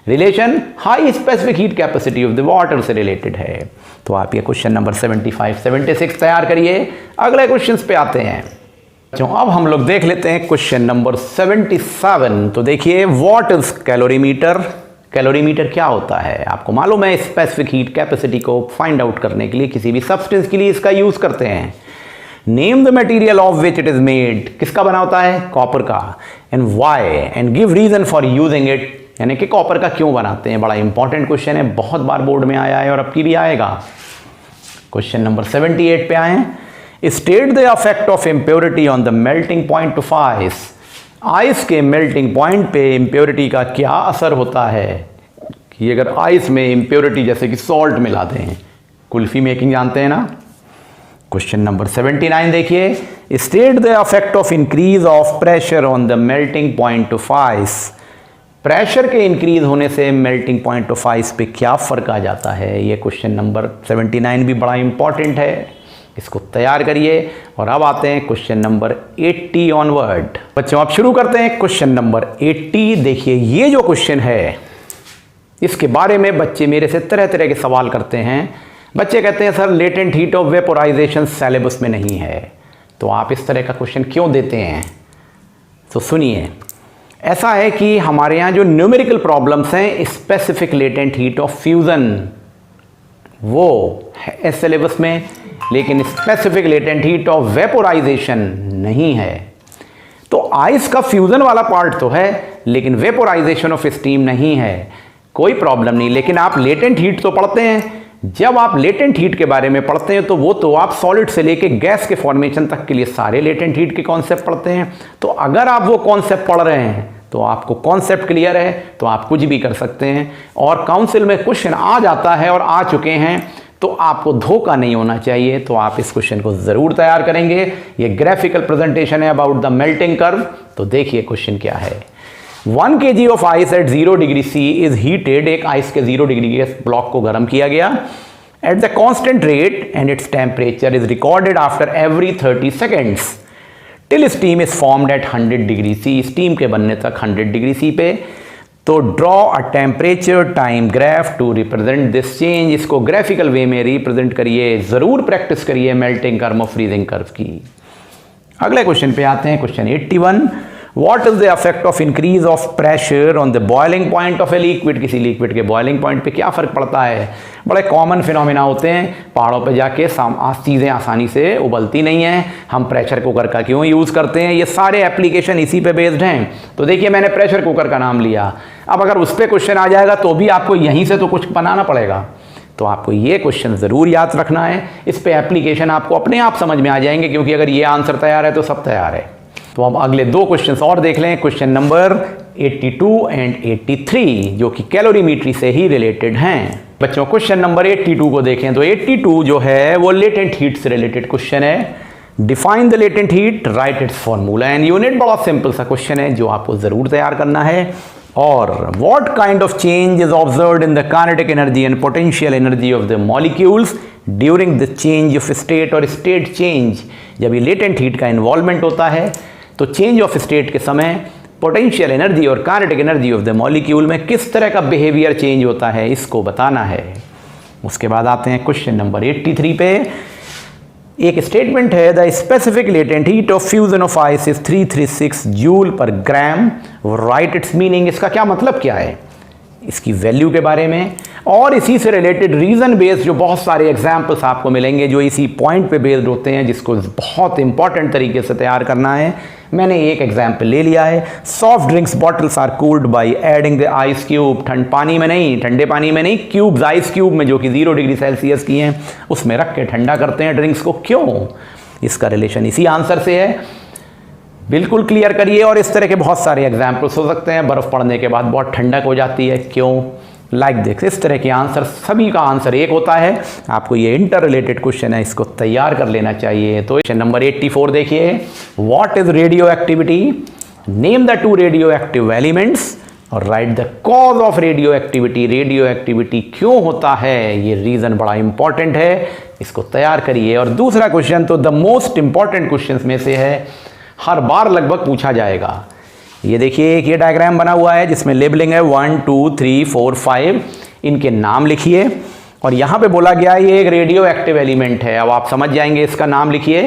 Relation high specific heat capacity of the water से रिलेटेड है। तो आप ये क्वेश्चन नंबर 75, 76 तैयार करिए। अगले क्वेश्चन पे आते हैं। तो अब हम लोग देख लेते हैं क्वेश्चन नंबर 77। तो देखिए, व्हाट इज कैलोरीमीटर। कैलोरीमीटर क्या होता है? आपको मालूम है, स्पेसिफिक हीट कैपेसिटी को फाइंड आउट करने के लिए किसी भी सब्सटेंस के लिए इसका यूज करते हैं। Name the material of which it is made. किसका बना होता है? कॉपर का। And why, and give reason for using it, यानी कि कॉपर का क्यों बनाते हैं। बड़ा इंपॉर्टेंट क्वेश्चन है, बहुत बार बोर्ड में आया है और अब की भी आएगा। क्वेश्चन नंबर 78 पे आए। State the effect of impurity on the melting point of ice. Ice के मेल्टिंग पॉइंट पे इम्प्योरिटी का क्या असर होता है कि अगर आइस में इम्प्योरिटी जैसे कि सॉल्ट मिला दें। कुल्फी मेकिंग जानते हैं ना। क्वेश्चन नंबर 79 देखिए, state the effect of increase of pressure on the melting point of ice. Pressure के इंक्रीज होने से मेल्टिंग पॉइंट ऑफ आइस पे क्या फर्क आ जाता है। ये क्वेश्चन नंबर 79 भी बड़ा इंपॉर्टेंट है, इसको तैयार करिए। और अब आते हैं क्वेश्चन नंबर 80 ऑनवर्ड। बच्चों अब शुरू करते हैं क्वेश्चन नंबर 80। देखिए, ये जो क्वेश्चन है इसके बारे में बच्चे मेरे से तरह तरह के सवाल करते हैं। बच्चे कहते हैं sir latent heat of vaporisation syllabus में नहीं है, तो आप इस तरह का क्वेश्चन क्यों देते हैं। तो सुनिए, ऐसा है कि हमारे यहाँ जो न्यूमेरिकल प्रॉब्लम्स हैं, specific latent heat of fusion वो है सिलेबस में, लेकिन specific latent heat of vaporisation नहीं है। तो आइस का फ्यूजन वाला पार्ट तो है, लेकिन वेपोराइजेशन ऑफ स्टीम नहीं है। कोई प्रॉब्लम नहीं, लेकिन आप लेटेंट हीट तो पढ़ते हैं। जब आप लेटेंट हीट के बारे में पढ़ते हैं तो वो तो आप सॉलिड से लेके गैस के फॉर्मेशन तक के लिए सारे लेटेंट हीट के कॉन्सेप्ट पढ़ते हैं। तो अगर आप वो कॉन्सेप्ट पढ़ रहे हैं तो आपको कॉन्सेप्ट क्लियर है तो आप कुछ भी कर सकते हैं। और काउंसिल में क्वेश्चन आ जाता है और आ चुके हैं तो आपको धोखा नहीं होना चाहिए। तो आप इस क्वेश्चन को जरूर तैयार करेंगे। ये ग्राफिकल प्रेजेंटेशन है अबाउट द मेल्टिंग कर्व। तो देखिए क्वेश्चन क्या है। 1 kg of ice at 0 degree C is heated. एक आइस के 0 डिग्री के ब्लॉक को गर्म किया गया at the constant rate and its temperature is recorded after every 30 seconds till steam is formed at 100 degree C. Steam के बनने तक 100 डिग्री सी पे। तो draw a temperature time graph to represent this change. इसको graphical way में represent करिए, जरूर practice करिए मेल्टिंग कर्व और फ्रीजिंग कर्व की। अगले क्वेश्चन पे आते हैं, question 81। What is the effect of increase of pressure on the boiling point of a liquid. किसी लिक्विड के बॉइलिंग पॉइंट पे क्या फर्क पड़ता है। बड़े कॉमन फिनोमिना होते हैं। पहाड़ों पे जाके चीज़ें आसानी से उबलती नहीं हैं। हम प्रेशर कुकर का क्यों यूज़ करते हैं, ये सारे एप्लीकेशन इसी पे बेस्ड हैं। तो देखिए, मैंने प्रेशर कुकर का नाम लिया। अब अगर उस पर क्वेश्चन आ जाएगा तो भी आपको यहीं से तो कुछ बनाना पड़ेगा। तो आपको ये क्वेश्चन ज़रूर याद रखना है। इस पे एप्लीकेशन आपको अपने आप समझ में आ जाएंगे, क्योंकि अगर ये आंसर तैयार है तो सब तैयार है। तो अब अगले दो क्वेश्चंस और देख लें, क्वेश्चन नंबर 82 एंड 83, जो कि कैलोरीमेट्री से ही रिलेटेड हैं। बच्चों क्वेश्चन नंबर 82 को देखें तो 82 जो है वो लेटेंट हीट से रिलेटेड क्वेश्चन है। Define the latent heat, right it's formula and unit. बड़ा सिंपल सा क्वेश्चन है जो आपको जरूर तैयार करना है। और what kind of change is observed in the kinetic energy and potential energy of the molecules during the change of state और स्टेट चेंज। जब ये लेटेंट हीट का इन्वॉल्वमेंट होता है तो चेंज ऑफ स्टेट के समय पोटेंशियल एनर्जी और kinetic energy of the molecule में किस तरह का बिहेवियर चेंज होता है, इसको बताना है। उसके बाद आते हैं क्वेश्चन नंबर 83 पे। एक स्टेटमेंट है, the specific latent heat of fusion of ice is 336 joule पर ग्राम। Right it's meaning. इसका क्या मतलब क्या है, इसकी वैल्यू के बारे में, और इसी से रिलेटेड रीजन बेस्ड जो बहुत सारे एग्जाम्पल्स आपको मिलेंगे जो इसी पॉइंट पे बेस्ड होते हैं, जिसको बहुत इंपॉर्टेंट तरीके से तैयार करना है। मैंने एक एग्जाम्पल ले लिया है। Soft drinks bottles are cooled by adding the ice cube. पानी में नहीं, ठंडे पानी में नहीं, क्यूब्स आइस क्यूब में जो कि 0 डिग्री सेल्सियस की हैं उसमें रख के ठंडा करते हैं ड्रिंक्स को। क्यों, इसका रिलेशन इसी आंसर से है। बिल्कुल क्लियर करिए। और इस तरह के बहुत सारे एग्जाम्पल्स हो सकते हैं। बर्फ़ पड़ने के बाद बहुत ठंडक हो जाती है, क्यों, लाइक दिस। इस तरह के आंसर, सभी का आंसर एक होता है। आपको ये इंटर रिलेटेड क्वेश्चन है, इसको तैयार कर लेना चाहिए। तो क्वेश्चन नंबर 84 देखिए। What is radioactivity. Name the 2 radioactive elements और write the cause of radioactivity. Radioactivity क्यों होता है, ये रीजन बड़ा इंपॉर्टेंट है, इसको तैयार करिए। और दूसरा क्वेश्चन तो द मोस्ट इंपॉर्टेंट क्वेश्चन में से है, हर बार लगभग पूछा जाएगा। ये देखिए, एक ये डायग्राम बना हुआ है जिसमें लेबलिंग है 1 2 3 4 5। इनके नाम लिखिए। और यहाँ पे बोला गया है ये एक रेडियो एक्टिव एलिमेंट है। अब आप समझ जाएंगे, इसका नाम लिखिए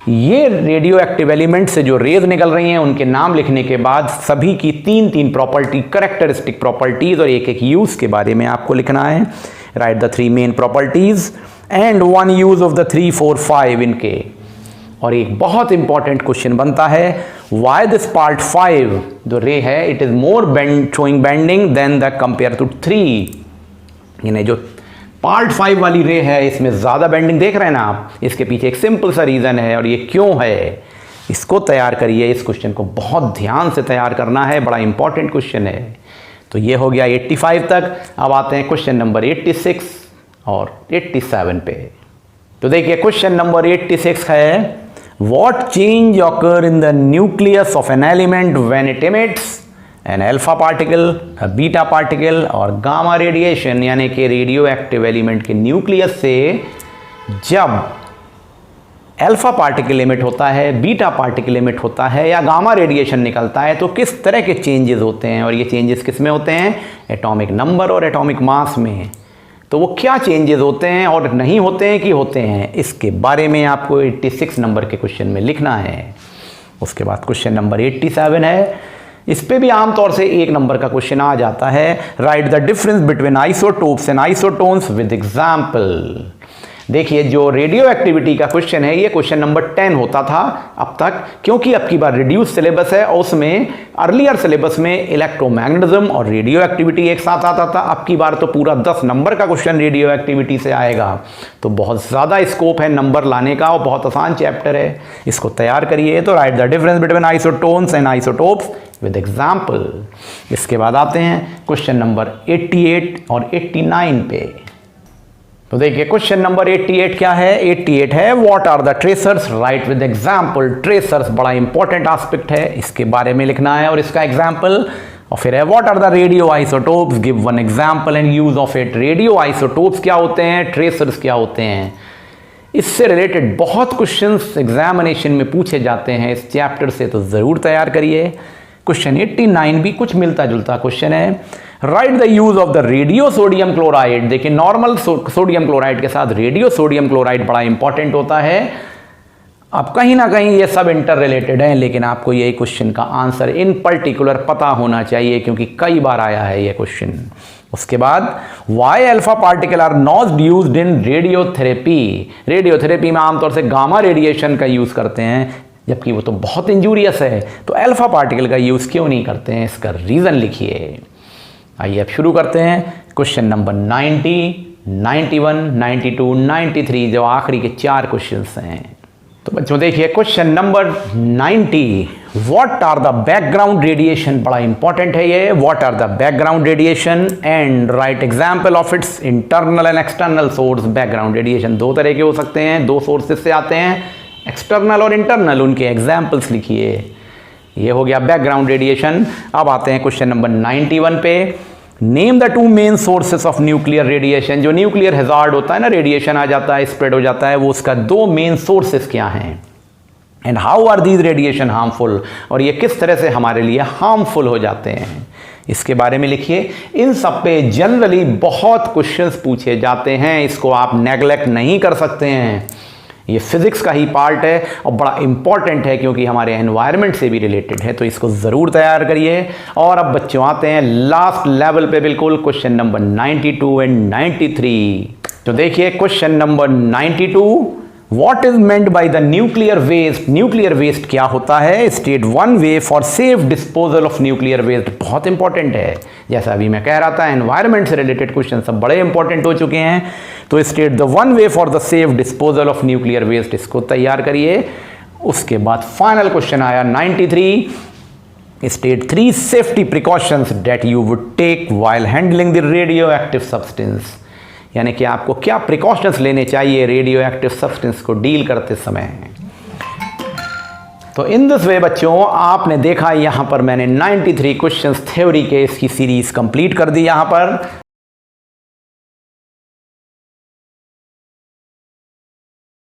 ये रेडियो एक्टिव एलिमेंट से जो रेज निकल रही हैं उनके नाम लिखने के बाद सभी की तीन तीन प्रॉपर्टी, करेक्टरिस्टिक प्रॉपर्टीज और एक एक यूज के बारे में आपको लिखना है। Write the 3 main properties and 1 use of the 3, 4, 5 इनके। और एक बहुत इंपॉर्टेंट क्वेश्चन बनता है, वाई दिस पार्ट 5 जो रे है it is more bend showing bending than the compare to 3। यानी जो पार्ट 5 वाली रे है इसमें ज़्यादा बेंडिंग देख रहे हैं ना आप, इसके पीछे एक सिंपल सा रीज़न है और ये क्यों है, इसको तैयार करिए। इस क्वेश्चन को बहुत ध्यान से तैयार करना है, बड़ा इंपॉर्टेंट क्वेश्चन है। तो ये हो गया 85 तक। अब आते हैं क्वेश्चन नंबर 86 और 87 पे। तो देखिए क्वेश्चन नंबर 86 है, What change occur in the nucleus of an element when it emits an alpha particle, a beta particle और gamma radiation, यानी कि रेडियो एक्टिव एलिमेंट के न्यूक्लियस से जब अल्फा पार्टिकल एमिट होता है, बीटा पार्टिकल एमिट होता है या गामा रेडिएशन निकलता है तो किस तरह के चेंजेस होते हैं। और ये चेंजेस किस में होते हैं, एटॉमिक नंबर और एटॉमिक मास में। तो वो क्या चेंजेस होते हैं और नहीं होते हैं कि होते हैं, इसके बारे में आपको 86 नंबर के क्वेश्चन में लिखना है। उसके बाद क्वेश्चन नंबर 87 है, इस पे भी आमतौर से 1 नंबर का क्वेश्चन आ जाता है, write the difference between isotopes and isotones with example. देखिए जो रेडियो एक्टिविटी का क्वेश्चन है ये क्वेश्चन नंबर 10 होता था अब तक, क्योंकि अब की बार रिड्यूस सिलेबस है और उसमें अर्लियर सिलेबस में इलेक्ट्रोमैग्नेटिज्म और रेडियो एक्टिविटी एक साथ आता था। अब की बार तो पूरा 10 नंबर का क्वेश्चन रेडियो एक्टिविटी से आएगा, तो बहुत ज़्यादा स्कोप है नंबर लाने का और बहुत आसान चैप्टर है, इसको तैयार करिए। तो right the difference between isotones and isotopes with example. इसके बाद आते हैं क्वेश्चन नंबर 88 और 89 पे। तो देखिए क्वेश्चन नंबर 88 क्या है, 88 है what are the tracers, write with example. Tracers बड़ा इंपॉर्टेंट एस्पेक्ट है, इसके बारे में लिखना है और इसका एग्जाम्पल। और फिर है what are the radioisotopes, give one example and use of it. Radioisotopes क्या होते हैं, ट्रेसर्स क्या होते हैं, इससे रिलेटेड बहुत क्वेश्चंस एग्जामिनेशन में पूछे जाते हैं इस चैप्टर से, तो ज़रूर तैयार करिए। क्वेश्चन 89 भी कुछ मिलता जुलता क्वेश्चन है, write the use of the radio sodium chloride. देखिए नॉर्मल सोडियम क्लोराइड के साथ रेडियो सोडियम क्लोराइड बड़ा इंपॉर्टेंट होता है। अब कहीं ना कहीं ये सब इंटर रिलेटेड हैं, लेकिन आपको ये क्वेश्चन का आंसर इन पर्टिकुलर पता होना चाहिए क्योंकि कई बार आया है ये क्वेश्चन। उसके बाद why alpha particle are not used in radiotherapy. Radiotherapy में आमतौर से गामा रेडिएशन का यूज करते हैं, जबकि वो तो बहुत इंजूरियस है, तो अल्फा पार्टिकल का यूज क्यों नहीं करते हैं, इसका रीजन लिखिए। आइए अब शुरू करते हैं क्वेश्चन नंबर 90, 91, 92, 93 जो आखिरी के 4 क्वेश्चंस हैं। तो बच्चों देखिए question number 90, what are the background radiation, बड़ा इंपॉर्टेंट है ये। What are the background radiation and write example of its internal and external source. Background radiation 2 तरह के हो सकते हैं, 2 सोर्सेज से आते हैं, एक्सटर्नल और इंटरनल, उनके एग्जाम्पल्स लिखिए। ये हो गया बैकग्राउंड रेडिएशन। अब आते हैं क्वेश्चन नंबर 91 पे, name the 2 main sources of nuclear radiation. जो न्यूक्लियर हैजार्ड होता है ना, रेडिएशन आ जाता है, स्प्रेड हो जाता है, वो उसका 2 मेन सोर्सेस क्या हैं, and how are these radiation harmful, और ये किस तरह से हमारे लिए हार्मफुल हो जाते हैं, इसके बारे में लिखिए। इन सब पे जनरली बहुत क्वेश्चंस पूछे जाते हैं, इसको आप नेग्लेक्ट नहीं कर सकते हैं। ये फिजिक्स का ही पार्ट है और बड़ा इंपॉर्टेंट है क्योंकि हमारे एनवायरनमेंट से भी रिलेटेड है, तो इसको ज़रूर तैयार करिए। और अब बच्चों आते हैं लास्ट लेवल पे बिल्कुल, क्वेश्चन नंबर 92 एंड 93। तो देखिए question number 92, what is meant by the nuclear waste. Nuclear waste क्या होता है, state 1 way for safe disposal of nuclear waste. बहुत इंपॉर्टेंट है, जैसा अभी मैं कह रहा था एनवायरनमेंट से रिलेटेड क्वेश्चन सब बड़े इंपॉर्टेंट हो चुके हैं। तो state the 1 way for the safe disposal of nuclear waste, इसको तैयार करिए। उसके बाद फाइनल क्वेश्चन आया 93, state 3 safety precautions that you would take while handling the radioactive substance. यानी कि आपको क्या प्रिकॉशंस लेने चाहिए रेडियो एक्टिव सब्सटेंस को डील करते समय। तो इन दिस वे बच्चों आपने देखा यहाँ पर मैंने 93 क्वेश्चंस थ्योरी के इसकी सीरीज कंप्लीट कर दी यहाँ पर।